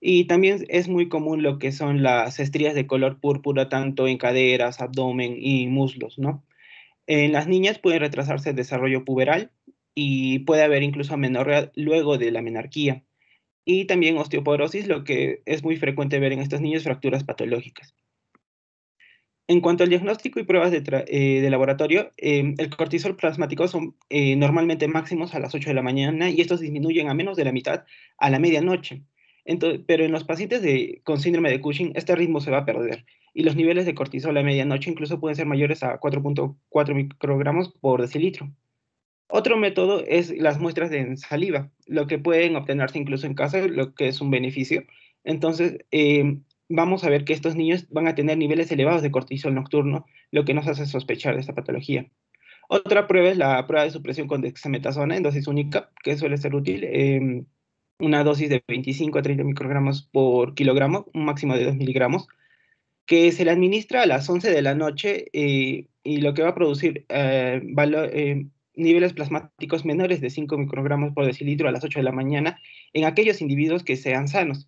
Y también es muy común lo que son las estrías de color púrpura, tanto en caderas, abdomen y muslos, ¿no? En las niñas puede retrasarse el desarrollo puberal y puede haber incluso amenorrea luego de la menarquía. Y también osteoporosis, lo que es muy frecuente ver en estos niños, fracturas patológicas. En cuanto al diagnóstico y pruebas de laboratorio, el cortisol plasmático son normalmente máximos a las 8 de la mañana y estos disminuyen a menos de la mitad a la medianoche. Pero en los pacientes con síndrome de Cushing, este ritmo se va a perder y los niveles de cortisol a medianoche incluso pueden ser mayores a 4.4 microgramos por decilitro. Otro método es las muestras de saliva, lo que pueden obtenerse incluso en casa, lo que es un beneficio. Entonces, vamos a ver que estos niños van a tener niveles elevados de cortisol nocturno, lo que nos hace sospechar de esta patología. Otra prueba es la prueba de supresión con dexametasona en dosis única, que suele ser útil, una dosis de 25 a 30 microgramos por kilogramo, un máximo de 2 miligramos, que se le administra a las 11 de la noche y lo que va a producir niveles plasmáticos menores de 5 microgramos por decilitro a las 8 de la mañana en aquellos individuos que sean sanos,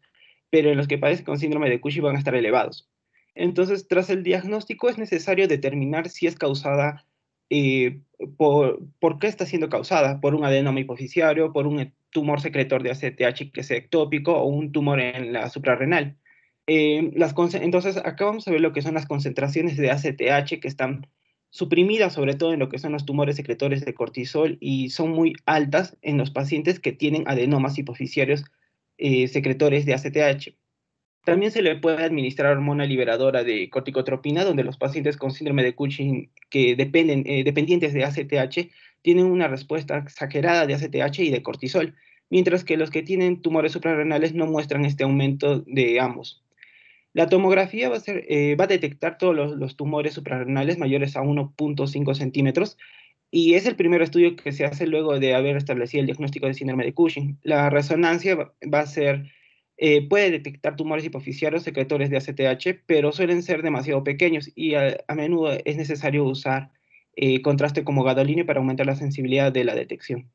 pero en los que padecen con síndrome de Cushing van a estar elevados. Entonces, tras el diagnóstico es necesario determinar si es causada, por qué está siendo causada, por un adenoma hipoficiario, por un tumor secretor de ACTH que sea ectópico o un tumor en la suprarrenal. Entonces, acá vamos a ver lo que son las concentraciones de ACTH que están suprimidas, sobre todo en lo que son los tumores secretores de cortisol, y son muy altas en los pacientes que tienen adenomas hipoficiarios secretores de ACTH. También se le puede administrar hormona liberadora de corticotropina, donde los pacientes con síndrome de Cushing que dependientes de ACTH tienen una respuesta exagerada de ACTH y de cortisol, mientras que los que tienen tumores suprarrenales no muestran este aumento de ambos. La tomografía va a detectar todos los tumores suprarrenales mayores a 1.5 centímetros y es el primer estudio que se hace luego de haber establecido el diagnóstico de síndrome de Cushing. La resonancia va a ser, puede detectar tumores hipoficiarios secretores de ACTH, pero suelen ser demasiado pequeños y a menudo es necesario usar contraste como gadolínio para aumentar la sensibilidad de la detección.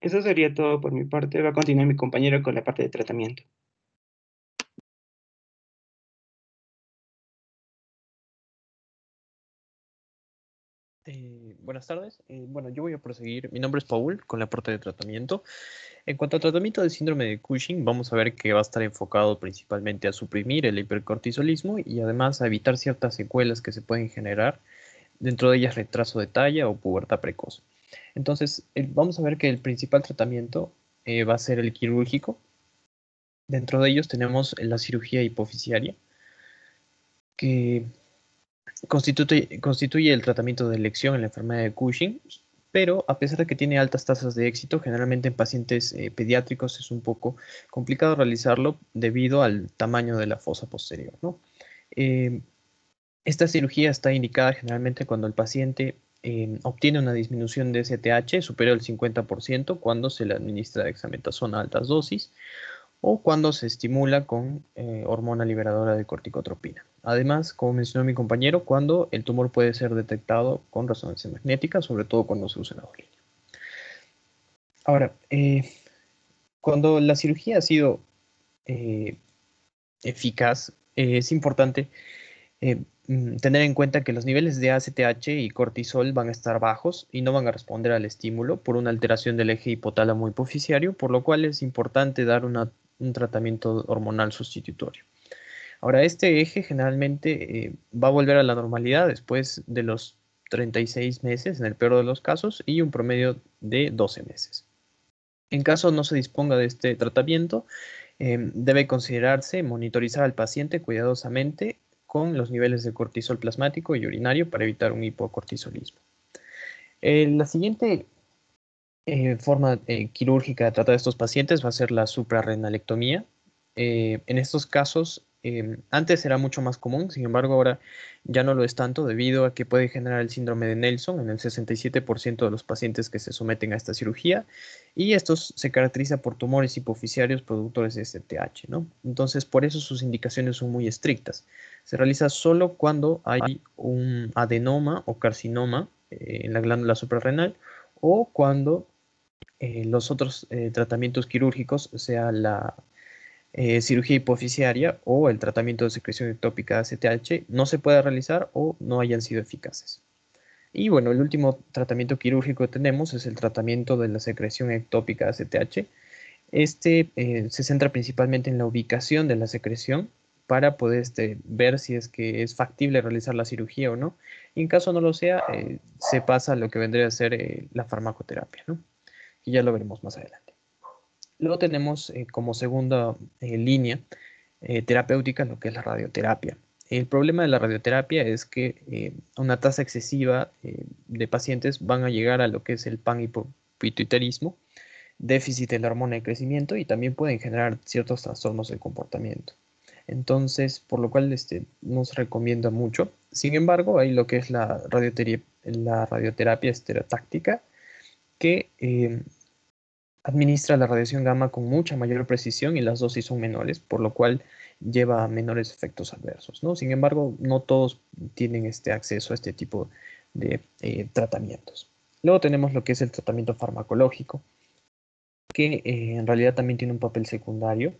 Eso sería todo por mi parte. Va a continuar mi compañero con la parte de tratamiento. Buenas tardes. Bueno, yo voy a proseguir. Mi nombre es Paul, con la parte de tratamiento. En cuanto al tratamiento del síndrome de Cushing, vamos a ver que va a estar enfocado principalmente a suprimir el hipercortisolismo y además a evitar ciertas secuelas que se pueden generar, dentro de ellas retraso de talla o pubertad precoz. Entonces, vamos a ver que el principal tratamiento va a ser el quirúrgico. Dentro de ellos tenemos la cirugía hipofisiaria, que constituye el tratamiento de elección en la enfermedad de Cushing, pero a pesar de que tiene altas tasas de éxito, generalmente en pacientes pediátricos es un poco complicado realizarlo debido al tamaño de la fosa posterior, ¿no? Esta cirugía está indicada generalmente cuando el paciente obtiene una disminución de STH superior al 50% cuando se le administra dexametasona a altas dosis, o cuando se estimula con hormona liberadora de corticotropina. Además, como mencionó mi compañero, cuando el tumor puede ser detectado con resonancia magnética, sobre todo cuando se usa la doble. Ahora, cuando la cirugía ha sido eficaz, es importante tener en cuenta que los niveles de ACTH y cortisol van a estar bajos y no van a responder al estímulo por una alteración del eje hipotálamo hipoficiario, por lo cual es importante dar un tratamiento hormonal sustitutorio. Ahora, este eje generalmente va a volver a la normalidad después de los 36 meses, en el peor de los casos, y un promedio de 12 meses. En caso no se disponga de este tratamiento, debe considerarse monitorizar al paciente cuidadosamente con los niveles de cortisol plasmático y urinario para evitar un hipocortisolismo. La siguiente forma quirúrgica de tratar a estos pacientes va a ser la suprarrenalectomía. En estos casos, antes era mucho más común, sin embargo ahora ya no lo es tanto debido a que puede generar el síndrome de Nelson en el 67% de los pacientes que se someten a esta cirugía, y estos se caracteriza por tumores hipofisiarios productores de STH, ¿no? Entonces, por eso sus indicaciones son muy estrictas. Se realiza solo cuando hay un adenoma o carcinoma en la glándula suprarrenal, o cuando los otros tratamientos quirúrgicos, sea la cirugía hipofisiaria o el tratamiento de secreción ectópica de ACTH, no se puede realizar o no hayan sido eficaces. Y bueno, el último tratamiento quirúrgico que tenemos es el tratamiento de la secreción ectópica de ACTH. Este se centra principalmente en la ubicación de la secreción para poder ver si es que es factible realizar la cirugía o no. Y en caso no lo sea, se pasa a lo que vendría a ser la farmacoterapia, ¿no? Y ya lo veremos más adelante. Luego tenemos como segunda línea terapéutica lo que es la radioterapia. El problema de la radioterapia es que una tasa excesiva de pacientes van a llegar a lo que es el panhipopituitarismo, déficit de la hormona de crecimiento, y también pueden generar ciertos trastornos del comportamiento. Entonces, por lo cual no se recomienda mucho. Sin embargo, hay lo que es la radioterapia estereotáctica, que administra la radiación gamma con mucha mayor precisión y las dosis son menores, por lo cual lleva a menores efectos adversos, ¿no? Sin embargo, no todos tienen acceso a este tipo de tratamientos. Luego tenemos lo que es el tratamiento farmacológico, que en realidad también tiene un papel secundario,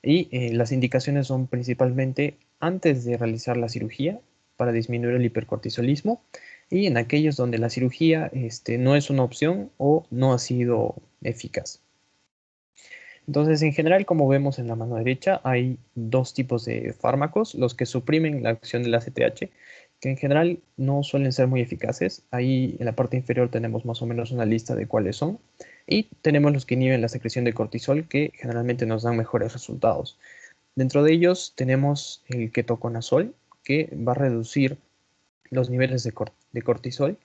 y las indicaciones son principalmente antes de realizar la cirugía para disminuir el hipercortisolismo, y en aquellos donde la cirugía no es una opción o no ha sido eficaz. Entonces, en general, como vemos en la mano derecha, hay dos tipos de fármacos: los que suprimen la acción del ACTH, que en general no suelen ser muy eficaces. Ahí en la parte inferior tenemos más o menos una lista de cuáles son. Y tenemos los que inhiben la secreción de cortisol, que generalmente nos dan mejores resultados. Dentro de ellos tenemos el ketoconazol, que va a reducir los niveles de cortisol.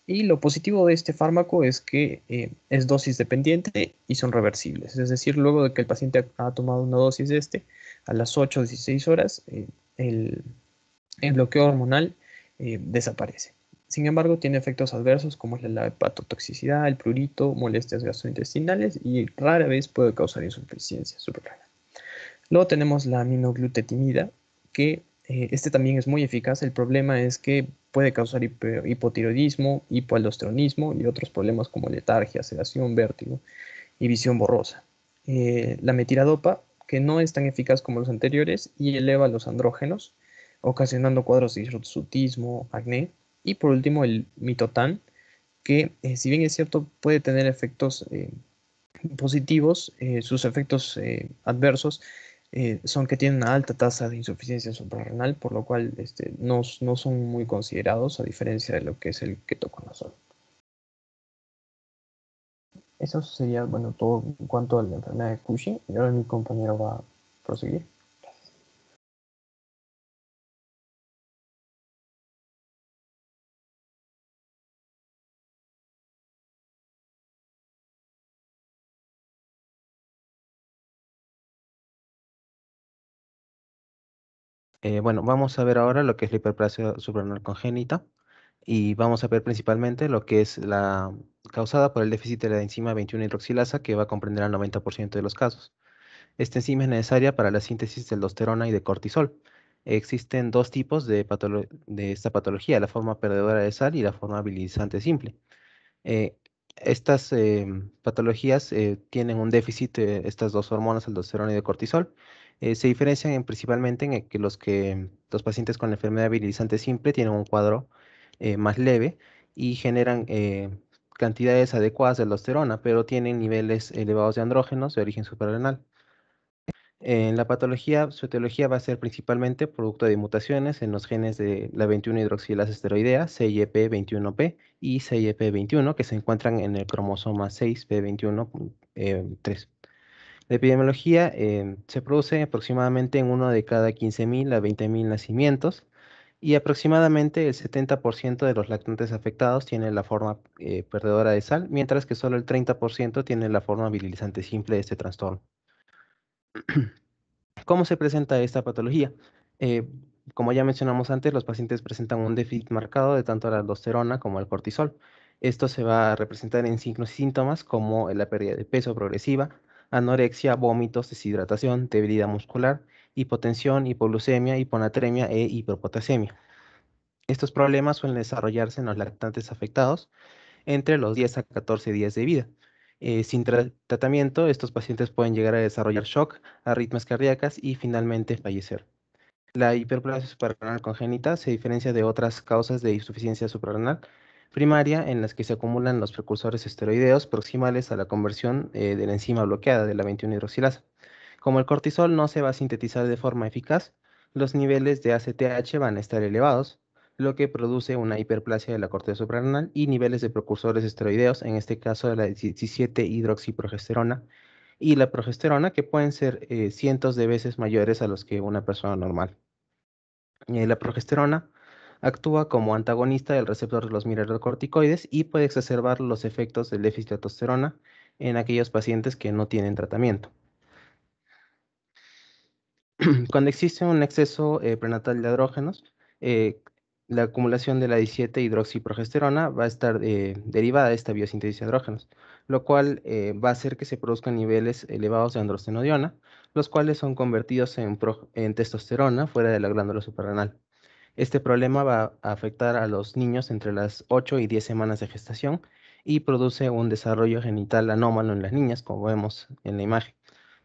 Y lo positivo de este fármaco es que es dosis dependiente y son reversibles. Es decir, luego de que el paciente ha tomado una dosis de a las 8 o 16 horas, el bloqueo hormonal desaparece. Sin embargo, tiene efectos adversos como la hepatotoxicidad, el prurito, molestias gastrointestinales, y rara vez puede causar insuficiencia suprarrenal. Luego tenemos la aminoglutetimida, que Este también es muy eficaz. El problema es que puede causar hipotiroidismo, hipoaldosteronismo y otros problemas como letargia, sedación, vértigo y visión borrosa. La metiradopa, que no es tan eficaz como los anteriores y eleva los andrógenos, ocasionando cuadros de hirsutismo, acné. Y por último, el mitotán, que si bien es cierto puede tener efectos positivos, sus efectos adversos son que tienen una alta tasa de insuficiencia suprarrenal, por lo cual no son muy considerados, a diferencia de lo que es el ketoconazol. Eso sería, bueno, todo en cuanto a la enfermedad de Cushing, y ahora mi compañero va a proseguir. Bueno, vamos a ver ahora lo que es la hiperplasia suprarrenal congénita y vamos a ver principalmente lo que es la causada por el déficit de la enzima 21-hidroxilasa, que va a comprender al 90% de los casos. Esta enzima es necesaria para la síntesis de aldosterona y de cortisol. Existen dos tipos de esta patología, la forma perdedora de sal y la forma bilizante simple. Eh, Estas patologías tienen un déficit de estas dos hormonas, aldosterona y de cortisol. Se diferencian principalmente en que los pacientes con enfermedad virilizante simple tienen un cuadro más leve y generan cantidades adecuadas de aldosterona, pero tienen niveles elevados de andrógenos de origen suprarrenal. En la patología, su etiología va a ser principalmente producto de mutaciones en los genes de la 21-hidroxilasa esteroidea, CYP21P y CYP21, que se encuentran en el cromosoma 6p21.3. La epidemiología se produce aproximadamente en uno de cada 15.000 a 20.000 nacimientos, y aproximadamente el 70% de los lactantes afectados tienen la forma perdedora de sal, mientras que solo el 30% tiene la forma virilizante simple de este trastorno. ¿Cómo se presenta esta patología? Eh, Como ya mencionamos antes, los pacientes presentan un déficit marcado de tanto la aldosterona como el cortisol. Esto se va a representar en signos y síntomas como la pérdida de peso progresiva, anorexia, vómitos, deshidratación, debilidad muscular, hipotensión, hipoglucemia, hiponatremia e hiperpotasemia. Estos problemas suelen desarrollarse en los lactantes afectados entre los 10 a 14 días de vida. Sin tratamiento, estos pacientes pueden llegar a desarrollar shock, arritmias cardíacas y finalmente fallecer. La hiperplasia suprarrenal congénita se diferencia de otras causas de insuficiencia suprarrenal primaria en las que se acumulan los precursores esteroideos proximales a la conversión de la enzima bloqueada de la 21-hidroxilasa. Como el cortisol no se va a sintetizar de forma eficaz, los niveles de ACTH van a estar elevados, lo que produce una hiperplasia de la corteza suprarrenal y niveles de precursores esteroideos, en este caso de la 17-hidroxiprogesterona y la progesterona, que pueden ser cientos de veces mayores a los que una persona normal. La progesterona actúa como antagonista del receptor de los mineralocorticoides y puede exacerbar los efectos del déficit de testosterona en aquellos pacientes que no tienen tratamiento. Cuando existe un exceso prenatal de andrógenos, la acumulación de la 17-hidroxiprogesterona va a estar derivada de esta biosíntesis de andrógenos, lo cual va a hacer que se produzcan niveles elevados de androstenediona, los cuales son convertidos en testosterona fuera de la glándula suprarrenal. Este problema va a afectar a los niños entre las 8 y 10 semanas de gestación y produce un desarrollo genital anómalo en las niñas, como vemos en la imagen.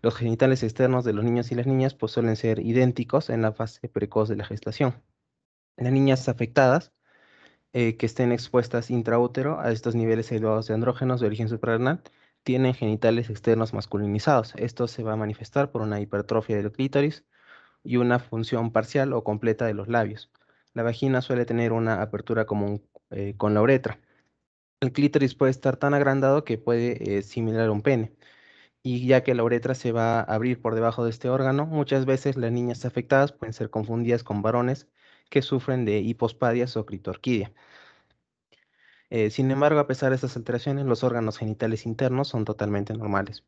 Los genitales externos de los niños y las niñas pues, suelen ser idénticos en la fase precoz de la gestación. Las niñas afectadas que estén expuestas intraútero a estos niveles elevados de andrógenos de origen suprarrenal tienen genitales externos masculinizados. Esto se va a manifestar por una hipertrofia del clítoris y una función parcial o completa de los labios. La vagina suele tener una apertura común con la uretra. El clítoris puede estar tan agrandado que puede similar a un pene. Y ya que la uretra se va a abrir por debajo de este órgano, muchas veces las niñas afectadas pueden ser confundidas con varones que sufren de hipospadias o clitorquidia. Sin embargo, a pesar de estas alteraciones, los órganos genitales internos son totalmente normales.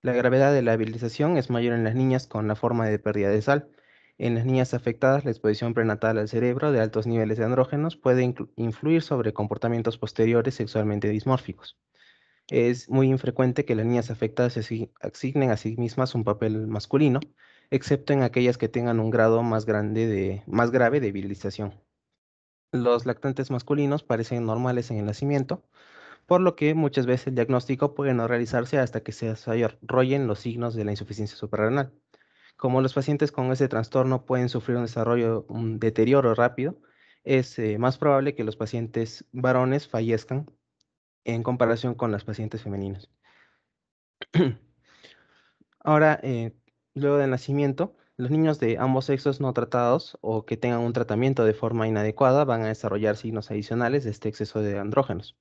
La gravedad de la virilización es mayor en las niñas con la forma de pérdida de sal. En las niñas afectadas, la exposición prenatal al cerebro de altos niveles de andrógenos puede influir sobre comportamientos posteriores sexualmente dismórficos. Es muy infrecuente que las niñas afectadas se asignen a sí mismas un papel masculino, excepto en aquellas que tengan un grado más grave de virilización. Los lactantes masculinos parecen normales en el nacimiento, por lo que muchas veces el diagnóstico puede no realizarse hasta que se desarrollen los signos de la insuficiencia suprarrenal. Como los pacientes con ese trastorno pueden sufrir un deterioro rápido, es más probable que los pacientes varones fallezcan en comparación con las pacientes femeninas. Ahora, luego del nacimiento, los niños de ambos sexos no tratados o que tengan un tratamiento de forma inadecuada van a desarrollar signos adicionales de este exceso de andrógenos.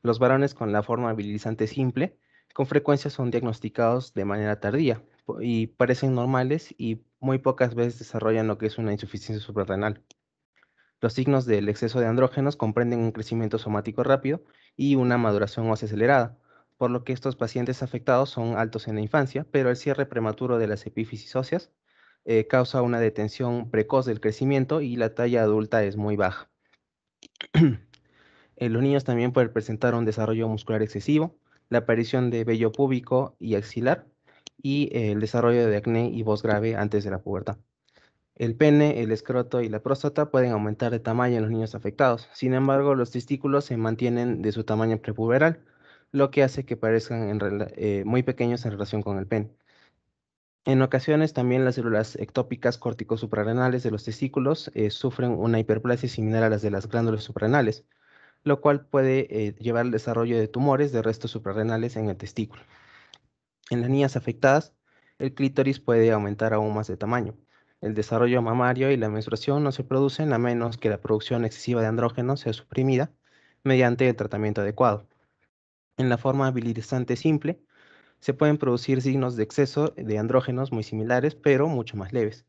Los varones con la forma virilizante simple con frecuencia son diagnosticados de manera tardía y parecen normales y muy pocas veces desarrollan lo que es una insuficiencia suprarrenal. Los signos del exceso de andrógenos comprenden un crecimiento somático rápido y una maduración ósea acelerada, por lo que estos pacientes afectados son altos en la infancia, pero el cierre prematuro de las epífisis óseas causa una detención precoz del crecimiento y la talla adulta es muy baja. Los niños también pueden presentar un desarrollo muscular excesivo, la aparición de vello púbico y axilar y el desarrollo de acné y voz grave antes de la pubertad. El pene, el escroto y la próstata pueden aumentar de tamaño en los niños afectados. Sin embargo, los testículos se mantienen de su tamaño prepuberal, lo que hace que parezcan muy pequeños en relación con el pene. En ocasiones, también las células ectópicas corticosuprarrenales de los testículos sufren una hiperplasia similar a las de las glándulas suprarrenales, lo cual puede llevar al desarrollo de tumores de restos suprarrenales en el testículo. En las niñas afectadas, el clítoris puede aumentar aún más de tamaño. El desarrollo mamario y la menstruación no se producen a menos que la producción excesiva de andrógenos sea suprimida mediante el tratamiento adecuado. En la forma virilizante simple, se pueden producir signos de exceso de andrógenos muy similares, pero mucho más leves.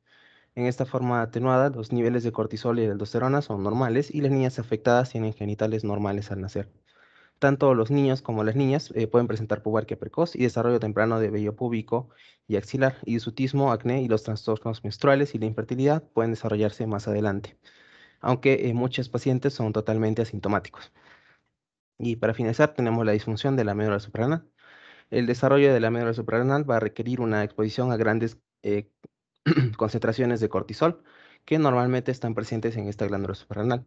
En esta forma atenuada, los niveles de cortisol y de aldosterona son normales y las niñas afectadas tienen genitales normales al nacer. Tanto los niños como las niñas pueden presentar pubarquia precoz y desarrollo temprano de vello púbico y axilar, y hirsutismo, acné y los trastornos menstruales y la infertilidad pueden desarrollarse más adelante, aunque muchos pacientes son totalmente asintomáticos. Y para finalizar, tenemos la disfunción de la médula suprarrenal. El desarrollo de la médula suprarrenal va a requerir una exposición a grandes concentraciones de cortisol que normalmente están presentes en esta glándula suprarrenal.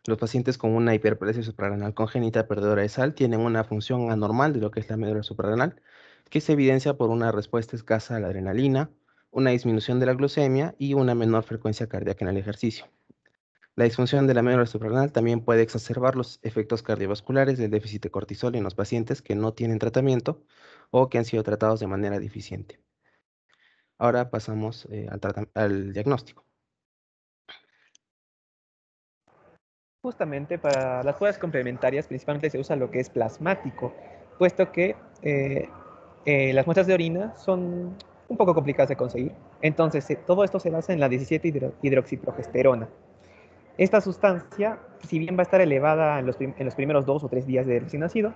Los pacientes con una hiperplasia suprarrenal congénita perdedora de sal tienen una función anormal de lo que es la médula suprarrenal, que se evidencia por una respuesta escasa a la adrenalina, una disminución de la glucemia y una menor frecuencia cardíaca en el ejercicio. La disfunción de la médula suprarrenal también puede exacerbar los efectos cardiovasculares del déficit de cortisol en los pacientes que no tienen tratamiento o que han sido tratados de manera deficiente. Ahora pasamos al diagnóstico. Justamente para las pruebas complementarias principalmente se usa lo que es plasmático, puesto que las muestras de orina son un poco complicadas de conseguir. Entonces, todo esto se basa en la 17-hidroxiprogesterona. Esta sustancia, si bien va a estar elevada en los primeros 2 o 3 días de recién nacido,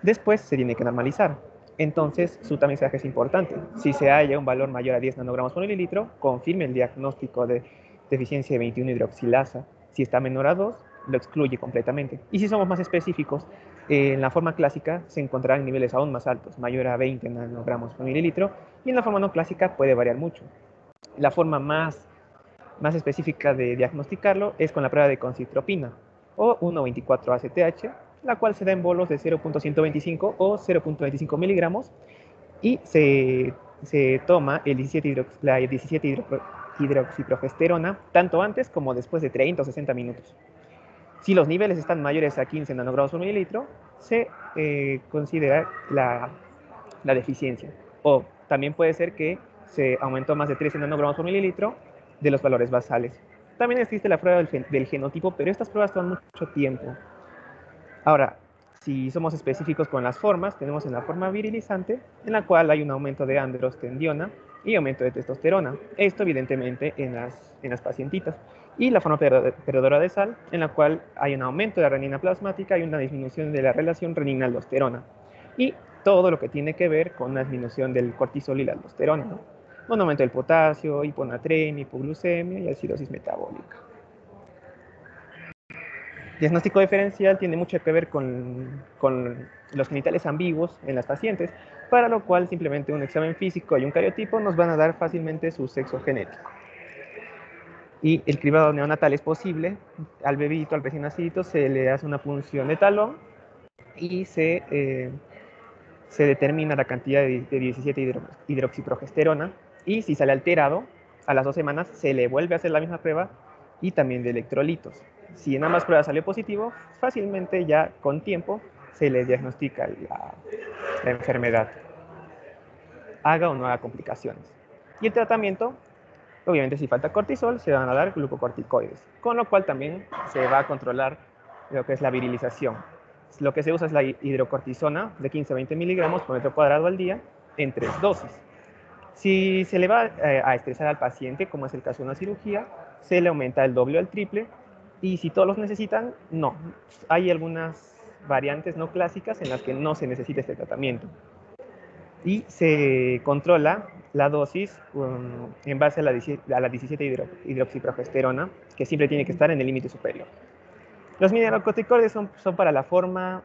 después se tiene que normalizar. Entonces, su tamizaje es importante. Si se halla un valor mayor a 10 nanogramos por mililitro, confirme el diagnóstico de deficiencia de 21-hidroxilasa. Si está menor a 2, lo excluye completamente. Y si somos más específicos, en la forma clásica se encontrarán niveles aún más altos, mayor a 20 nanogramos por mililitro, y en la forma no clásica puede variar mucho. La forma más específica de diagnosticarlo es con la prueba de concitropina o 1,24-ACTH, la cual se da en bolos de 0.125 o 0.25 miligramos y se toma el 17-hidroxiprogesterona tanto antes como después de 30 o 60 minutos. Si los niveles están mayores a 15 nanogramos por mililitro, se considera la deficiencia. O también puede ser que se aumentó más de 13 nanogramos por mililitro de los valores basales. También existe la prueba del genotipo, pero estas pruebas toman mucho tiempo. Ahora, si somos específicos con las formas, tenemos en la forma virilizante, en la cual hay un aumento de androstendiona y aumento de testosterona. Esto, evidentemente, en las pacientitas. Y la forma perdedora de sal, en la cual hay un aumento de la renina plasmática y una disminución de la relación renina-aldosterona. Y todo lo que tiene que ver con la disminución del cortisol y la aldosterona, ¿no? Un aumento del potasio, hiponatremia, hipoglucemia y acidosis metabólica. diagnóstico diferencial tiene mucho que ver con los genitales ambiguos en las pacientes, para lo cual simplemente un examen físico y un cariotipo nos van a dar fácilmente su sexo genético. Y el cribado neonatal es posible. Al bebito, al recién nacido, se le hace una punción de talón y se determina la cantidad de 17 hidroxiprogesterona, y si sale alterado, a las 2 semanas se le vuelve a hacer la misma prueba y también de electrolitos. Si en ambas pruebas salió positivo, fácilmente ya con tiempo se le diagnostica la enfermedad, haga o no haga complicaciones. Y el tratamiento, obviamente si falta cortisol, se van a dar glucocorticoides, con lo cual también se va a controlar lo que es la virilización. Lo que se usa es la hidrocortisona de 15 a 20 miligramos por metro cuadrado al día en 3 dosis. Si se le va a estresar al paciente, como es el caso de una cirugía, se le aumenta el doble o el triple, y si todos los necesitan, no. Hay algunas variantes no clásicas en las que no se necesita este tratamiento. Y se controla la dosis en base a la 17 hidroxiprogesterona, que siempre tiene que estar en el límite superior. Los mineralocorticoides son para la forma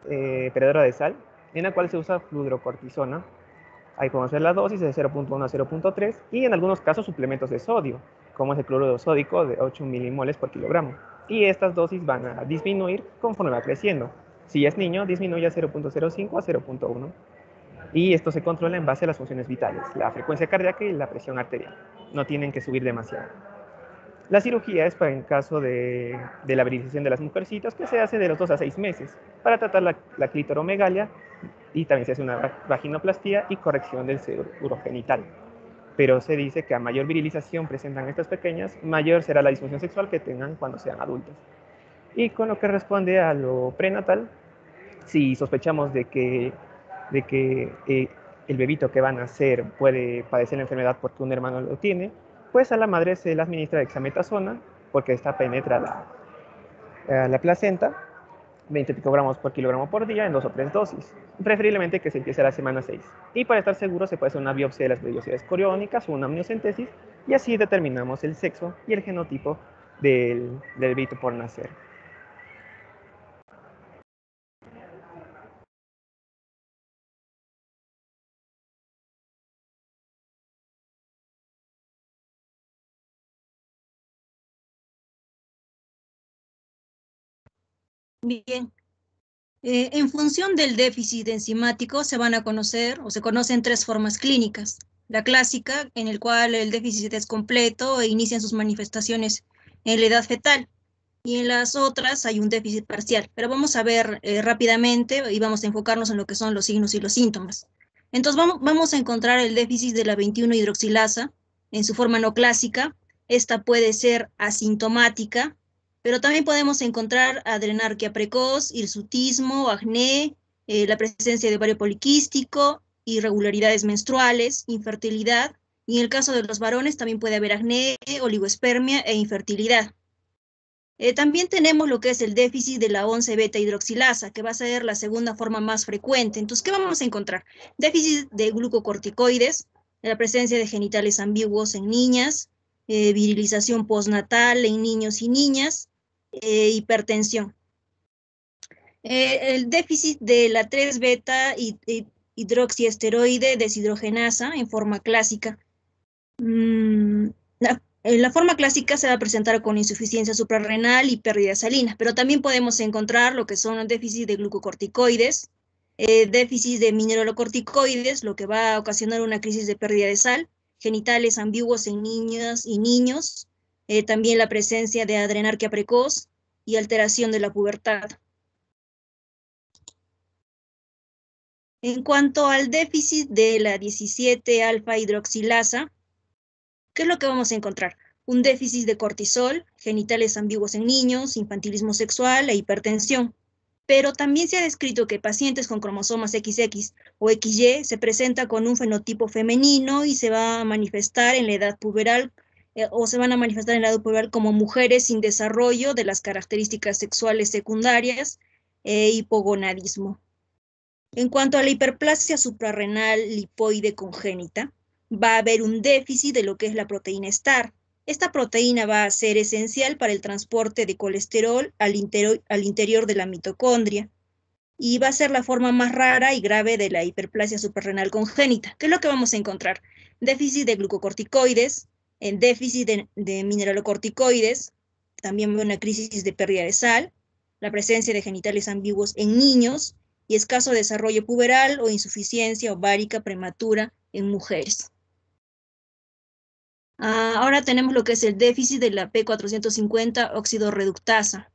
perdedora de sal, en la cual se usa fludrocortisona. Ahí podemos ver la dosis de 0.1 a 0.3, y en algunos casos suplementos de sodio, como es el cloruro sódico de 8 milimoles por kilogramo. Y estas dosis van a disminuir conforme va creciendo. Si es niño, disminuye a 0.05 a 0.1. Y esto se controla en base a las funciones vitales, la frecuencia cardíaca y la presión arterial. No tienen que subir demasiado. La cirugía es para el caso de la virilización de las mujercitas, que se hace de los 2 a 6 meses, para tratar la clitoromegalia, y también se hace una vaginoplastía y corrección del seguro genital. Pero se dice que a mayor virilización presentan estas pequeñas, mayor será la disfunción sexual que tengan cuando sean adultas. Y con lo que responde a lo prenatal, si sospechamos de que el bebito que va a nacer puede padecer la enfermedad porque un hermano lo tiene, pues a la madre se le administra dexametasona, porque esta penetra la placenta, 20 picogramos por kilogramo por día en 2 o 3 dosis, preferiblemente que se empiece a la semana 6. Y para estar seguro se puede hacer una biopsia de las vellosidades coriónicas o una amniocentesis, y así determinamos el sexo y el genotipo del bebito por nacer. Bien. En función del déficit enzimático se van a conocer o se conocen 3 formas clínicas. La clásica, en el cual el déficit es completo e inician sus manifestaciones en la edad fetal. Y en las otras hay un déficit parcial. Pero vamos a ver rápidamente y vamos a enfocarnos en lo que son los signos y los síntomas. Entonces vamos a encontrar el déficit de la 21-hidroxilasa en su forma no clásica. Esta puede ser asintomática, pero también podemos encontrar adrenarquia precoz, hirsutismo, acné, la presencia de ovario poliquístico, irregularidades menstruales, infertilidad, y en el caso de los varones también puede haber acné, oligospermia e infertilidad. También tenemos lo que es el déficit de la 11-beta-hidroxilasa, que va a ser la segunda forma más frecuente. Entonces, ¿qué vamos a encontrar? Déficit de glucocorticoides, la presencia de genitales ambiguos en niñas, virilización postnatal en niños y niñas, hipertensión. El déficit de la 3-beta hidroxiesteroide deshidrogenasa en forma clásica. La forma clásica se va a presentar con insuficiencia suprarrenal y pérdida de salina, pero también podemos encontrar lo que son déficit de glucocorticoides, déficit de mineralocorticoides, lo que va a ocasionar una crisis de pérdida de sal, genitales ambiguos en niñas y niños, también la presencia de adrenarquia precoz y alteración de la pubertad. En cuanto al déficit de la 17-alfa-hidroxilasa, ¿qué es lo que vamos a encontrar? Un déficit de cortisol, genitales ambiguos en niños, infantilismo sexual e hipertensión. Pero también se ha descrito que pacientes con cromosomas XX o XY se presenta con un fenotipo femenino y se va a manifestar en la edad puberal como mujeres sin desarrollo de las características sexuales secundarias e hipogonadismo. En cuanto a la hiperplasia suprarrenal lipoide congénita, va a haber un déficit de lo que es la proteína STAR, Esta proteína va a ser esencial para el transporte de colesterol al interior de la mitocondria y va a ser la forma más rara y grave de la hiperplasia suprarrenal congénita. ¿Qué es lo que vamos a encontrar? Déficit de glucocorticoides, en déficit de mineralocorticoides, también una crisis de pérdida de sal, la presencia de genitales ambiguos en niños y escaso desarrollo puberal o insuficiencia ovárica prematura en mujeres. Ahora tenemos lo que es el déficit de la P450 óxido reductasa.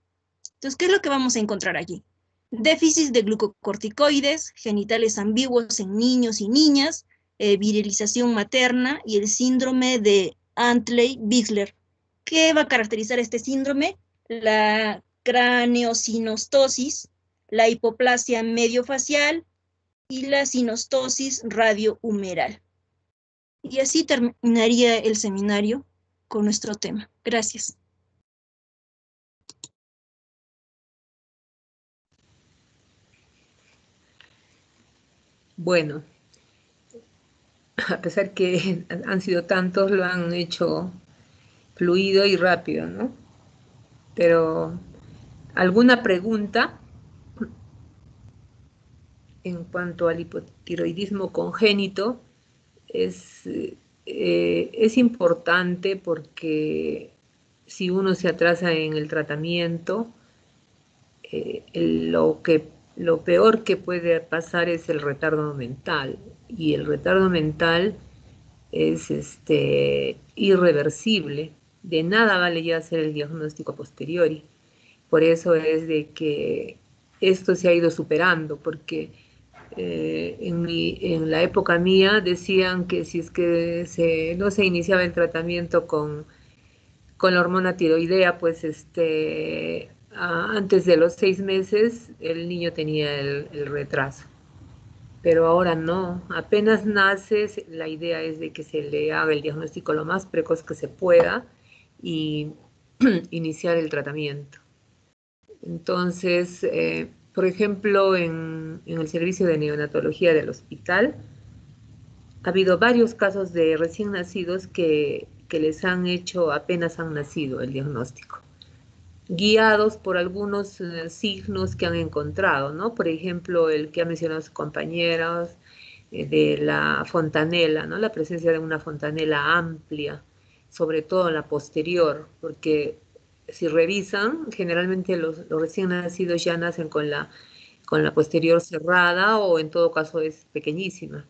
Entonces, ¿qué es lo que vamos a encontrar allí? Déficit de glucocorticoides, genitales ambiguos en niños y niñas, virilización materna y el síndrome de Antley-Bixler. ¿Qué va a caracterizar este síndrome? La craneosinostosis, la hipoplasia mediofacial y la sinostosis radiohumeral. Y así terminaría el seminario con nuestro tema. Gracias. Bueno, a pesar que han sido tantos, lo han hecho fluido y rápido, ¿no? Pero, ¿alguna pregunta en cuanto al hipotiroidismo congénito? Es importante porque si uno se atrasa en el tratamiento, lo peor que puede pasar es el retardo mental, y el retardo mental es irreversible. De nada vale ya hacer el diagnóstico a posteriori. Por eso es de que esto se ha ido superando, porque en la época mía decían que si es que no se iniciaba el tratamiento con la hormona tiroidea, pues antes de los 6 meses el niño tenía el retraso. Pero ahora no, apenas nace, la idea es de que se le haga el diagnóstico lo más precoz que se pueda y iniciar el tratamiento. Entonces, por ejemplo, en el servicio de neonatología del hospital, ha habido varios casos de recién nacidos que les han hecho, apenas han nacido, el diagnóstico, guiados por algunos signos que han encontrado, ¿no? Por ejemplo, el que ha mencionado sus compañeros, de la fontanela, ¿no? La presencia de una fontanela amplia, sobre todo en la posterior, porque si revisan, generalmente los recién nacidos ya nacen con la posterior cerrada, o en todo caso es pequeñísima.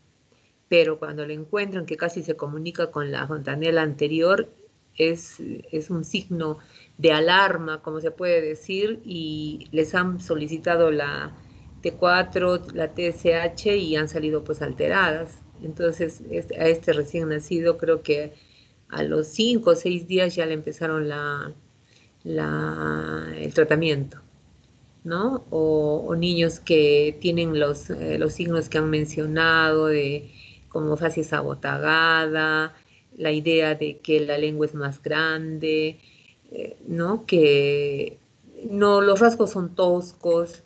Pero cuando le encuentran que casi se comunica con la fontanela anterior, es un signo de alarma, como se puede decir, y les han solicitado la T4, la TSH, y han salido pues alteradas. Entonces, a este recién nacido, creo que a los 5 o 6 días ya le empezaron el tratamiento, ¿no? O niños que tienen los signos que han mencionado, como facies abotagada, la idea de que la lengua es más grande, ¿no? Que no, los rasgos son toscos,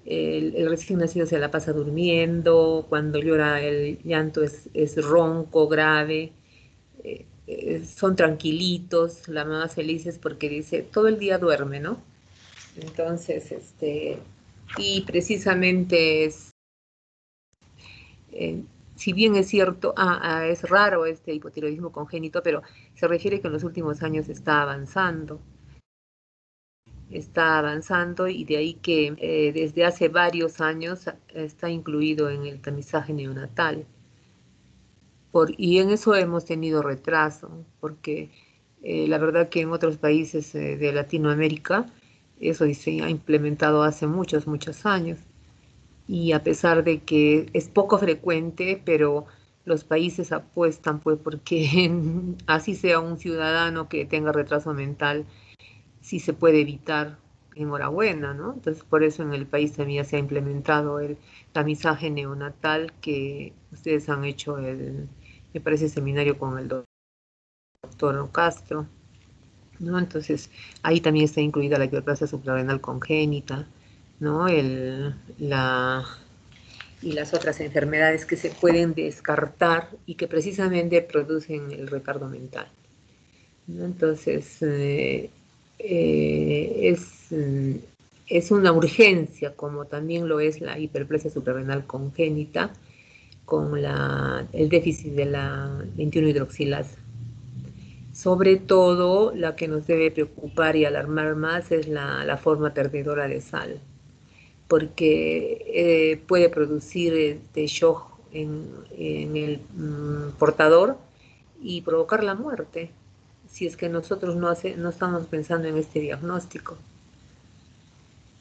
el recién nacido se la pasa durmiendo, cuando llora el llanto es ronco, grave, son tranquilitos, la mamá feliz es porque dice, todo el día duerme, ¿no? Entonces, y precisamente si bien es cierto, es raro este hipotiroidismo congénito, pero se refiere que en los últimos años está avanzando, y de ahí que desde hace varios años está incluido en el tamizaje neonatal. Y en eso hemos tenido retraso, porque la verdad que en otros países de Latinoamérica eso se ha implementado hace muchos, muchos años. Y a pesar de que es poco frecuente, pero los países apuestan pues porque así sea un ciudadano que tenga retraso mental, si se puede evitar, enhorabuena, ¿no? Entonces por eso en el país también se ha implementado el tamizaje neonatal, que ustedes han hecho me parece, seminario con el doctor Castro, ¿no? Entonces ahí también está incluida la hiperplasia suprarrenal congénita, ¿no? Y las otras enfermedades que se pueden descartar y que precisamente producen el retardo mental. ¿no? Entonces, es una urgencia, como también lo es la hiperplasia suprarrenal congénita, con el déficit de la 21-hidroxilasa. Sobre todo, la que nos debe preocupar y alarmar más es la forma perdedora de sal, porque puede producir shock en el portador y provocar la muerte, si es que nosotros no estamos pensando en este diagnóstico.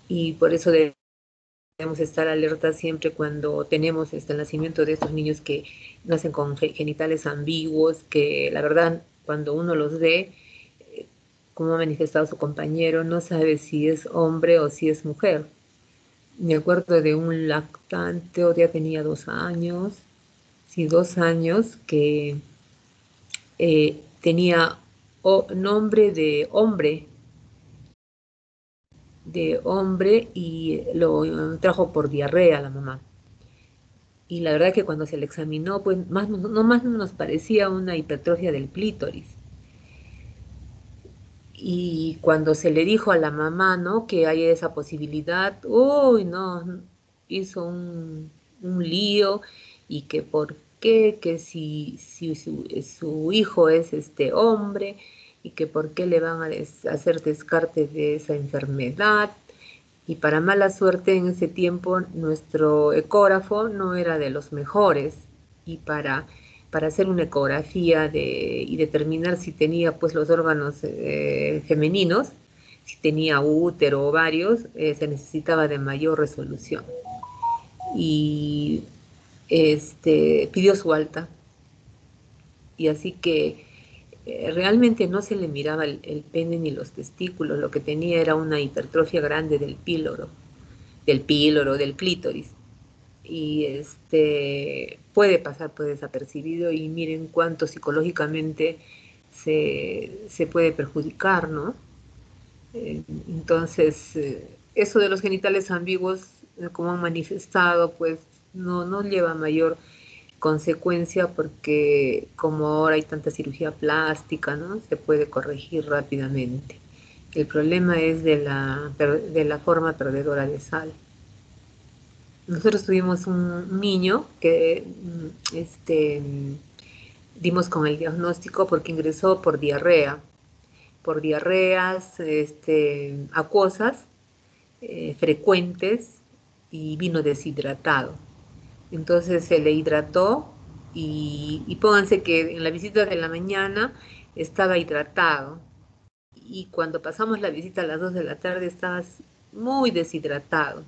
Y por eso debemos estar alerta siempre cuando tenemos el nacimiento de estos niños que nacen con genitales ambiguos, que la verdad cuando uno los ve, como ha manifestado su compañero, no sabe si es hombre o si es mujer. Me acuerdo de un lactante, o ya tenía 2 años, sí, 2 años, que tenía nombre de hombre y lo trajo por diarrea la mamá. Y la verdad que cuando se le examinó, pues más nos parecía una hipertrofia del clítoris. Y cuando se le dijo a la mamá, ¿no?, que hay esa posibilidad, uy, no, hizo un lío, y que por qué, que si su hijo es hombre, y que por qué le van a hacer descarte de esa enfermedad. Y para mala suerte, en ese tiempo nuestro ecógrafo no era de los mejores, y para hacer una ecografía y determinar si tenía pues los órganos femeninos, si tenía útero o ovarios, se necesitaba de mayor resolución. Y pidió su alta, y así que realmente no se le miraba el pene ni los testículos, lo que tenía era una hipertrofia grande del píloro, del clítoris. Y puede pasar por desapercibido, y miren cuánto psicológicamente se puede perjudicar, ¿no? Entonces, eso de los genitales ambiguos, como han manifestado, pues no lleva mayor consecuencia, porque como ahora hay tanta cirugía plástica, ¿no?, se puede corregir rápidamente. El problema es de la forma perdedora de sal. Nosotros tuvimos un niño que dimos con el diagnóstico porque ingresó por diarreas acuosas frecuentes, y vino deshidratado. Entonces se le hidrató, y pónganse que en la visita de la mañana estaba hidratado, y cuando pasamos la visita a las 2 de la tarde estaba muy deshidratado.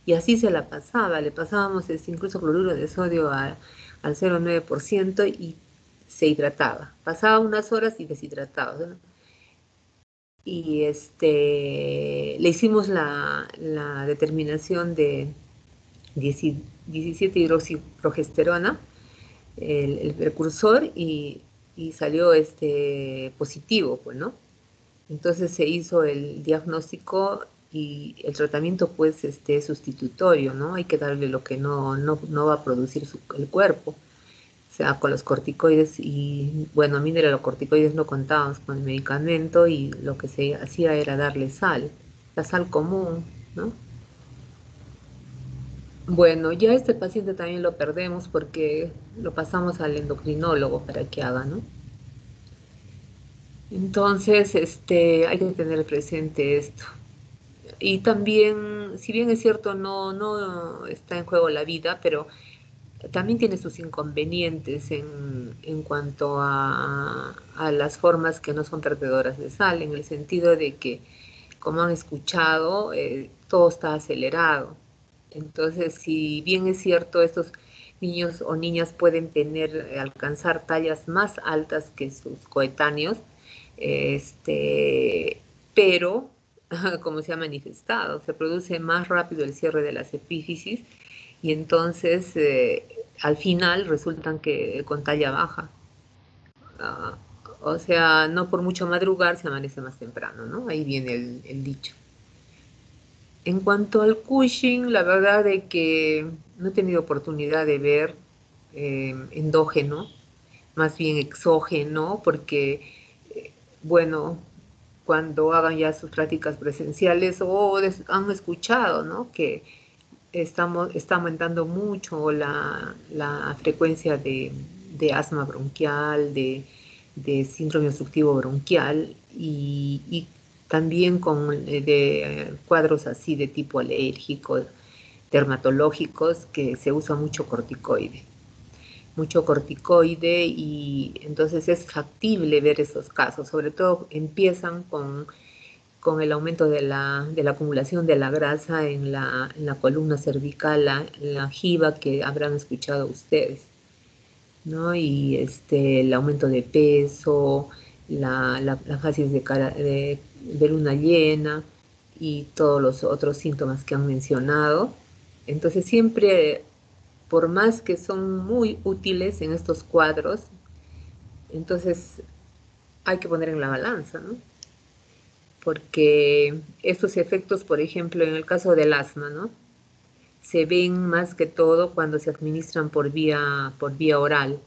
Y así se la pasaba, le pasábamos incluso cloruro de sodio al 0,9%, y se hidrataba. Pasaba unas horas y deshidrataba, ¿no? Y le hicimos la determinación de 17 hidroxiprogesterona, el precursor, y salió positivo, pues, ¿no? Entonces se hizo el diagnóstico, y el tratamiento pues sustitutorio, ¿no? Hay que darle lo que no va a producir el cuerpo, o sea, con los corticoides. Y bueno, a mí de los corticoides no contábamos con el medicamento, y lo que se hacía era darle sal, la sal común, ¿no? Bueno, ya este paciente también lo perdemos porque lo pasamos al endocrinólogo para que haga, ¿no? Entonces, hay que tener presente esto. Y también, si bien es cierto, no está en juego la vida, pero también tiene sus inconvenientes en cuanto a las formas que no son vertedoras de sal, en el sentido de que, como han escuchado, todo está acelerado. Entonces, si bien es cierto, estos niños o niñas pueden alcanzar tallas más altas que sus coetáneos, pero, como se ha manifestado, se produce más rápido el cierre de las epífisis, y entonces al final resultan que con talla baja. O sea, no por mucho madrugar se amanece más temprano, ¿no? Ahí viene el dicho. En cuanto al Cushing, la verdad es que no he tenido oportunidad de ver endógeno, más bien exógeno, porque bueno, cuando hagan ya sus prácticas presenciales o han escuchado, ¿no? Que está aumentando mucho la frecuencia de asma bronquial, de síndrome obstructivo bronquial y también con de cuadros así de tipo alérgico, dermatológicos, que se usa mucho corticoide y entonces es factible ver esos casos, sobre todo empiezan con el aumento de la acumulación de la grasa en la columna cervical, la jiba que habrán escuchado ustedes, ¿no? Y el aumento de peso, la fases de luna llena y todos los otros síntomas que han mencionado. Entonces siempre, por más que son muy útiles en estos cuadros, entonces hay que poner en la balanza, ¿no? Porque estos efectos, por ejemplo, en el caso del asma, ¿no? Se ven más que todo cuando se administran por vía oral.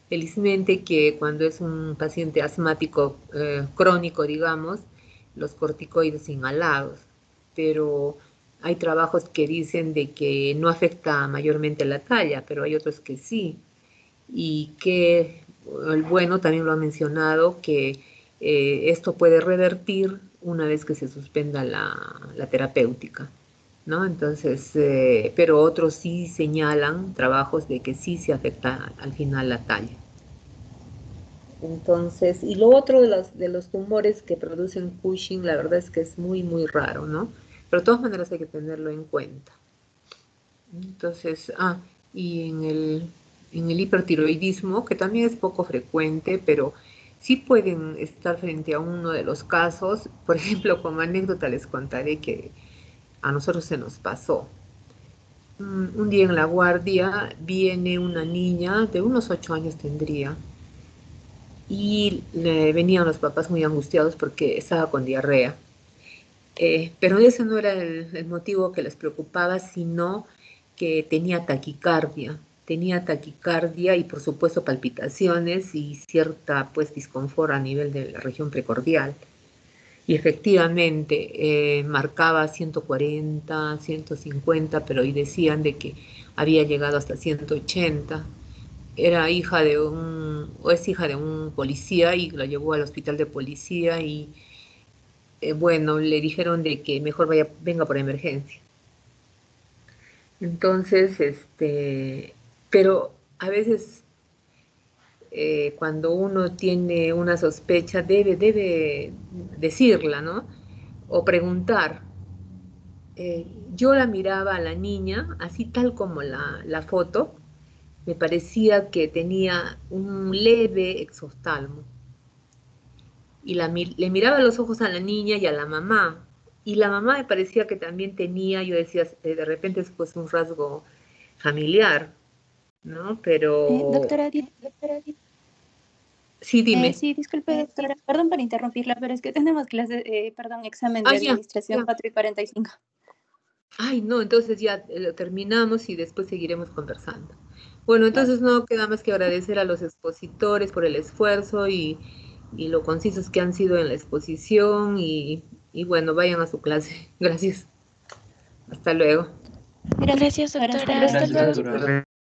Felizmente que cuando es un paciente asmático crónico, digamos, los corticoides inhalados, pero hay trabajos que dicen de que no afecta mayormente la talla, pero hay otros que sí. Y que el bueno también lo ha mencionado, que esto puede revertir una vez que se suspenda la terapéutica, ¿no? Entonces, pero otros sí señalan trabajos de que sí se afecta al final la talla. Entonces, y lo otro de los tumores que producen Cushing, la verdad es que es muy, muy raro, ¿no? Pero de todas maneras hay que tenerlo en cuenta. Entonces, y en el hipertiroidismo, que también es poco frecuente, pero sí pueden estar frente a uno de los casos. Por ejemplo, como anécdota les contaré que a nosotros se nos pasó. Un día en la guardia viene una niña de unos 8 años tendría y venían los papás muy angustiados porque estaba con diarrea. Pero ese no era el motivo que les preocupaba, sino que tenía taquicardia y por supuesto palpitaciones y cierta pues disconfort a nivel de la región precordial. Y efectivamente marcaba 140, 150, pero hoy decían de que había llegado hasta 180. Era es hija de un policía y la llevó al hospital de policía y bueno, le dijeron de que mejor venga por emergencia. Entonces, pero a veces cuando uno tiene una sospecha debe decirla, ¿no? O preguntar. Yo la miraba a la niña, así tal como la foto, me parecía que tenía un leve exoftalmo. Y le miraba los ojos a la niña y a la mamá. Y la mamá me parecía que también tenía, yo decía, de repente es pues un rasgo familiar, ¿no? Pero... Doctora Edith. Sí, dime. Sí, disculpe, doctora, perdón por interrumpirla, pero es que tenemos examen de administración 4:45. Ay, no, entonces ya lo terminamos y después seguiremos conversando. Bueno, entonces no queda más que agradecer a los expositores por el esfuerzo y lo concisos que han sido en la exposición y bueno, vayan a su clase. Gracias. Hasta luego. Gracias, doctora. Gracias, doctora.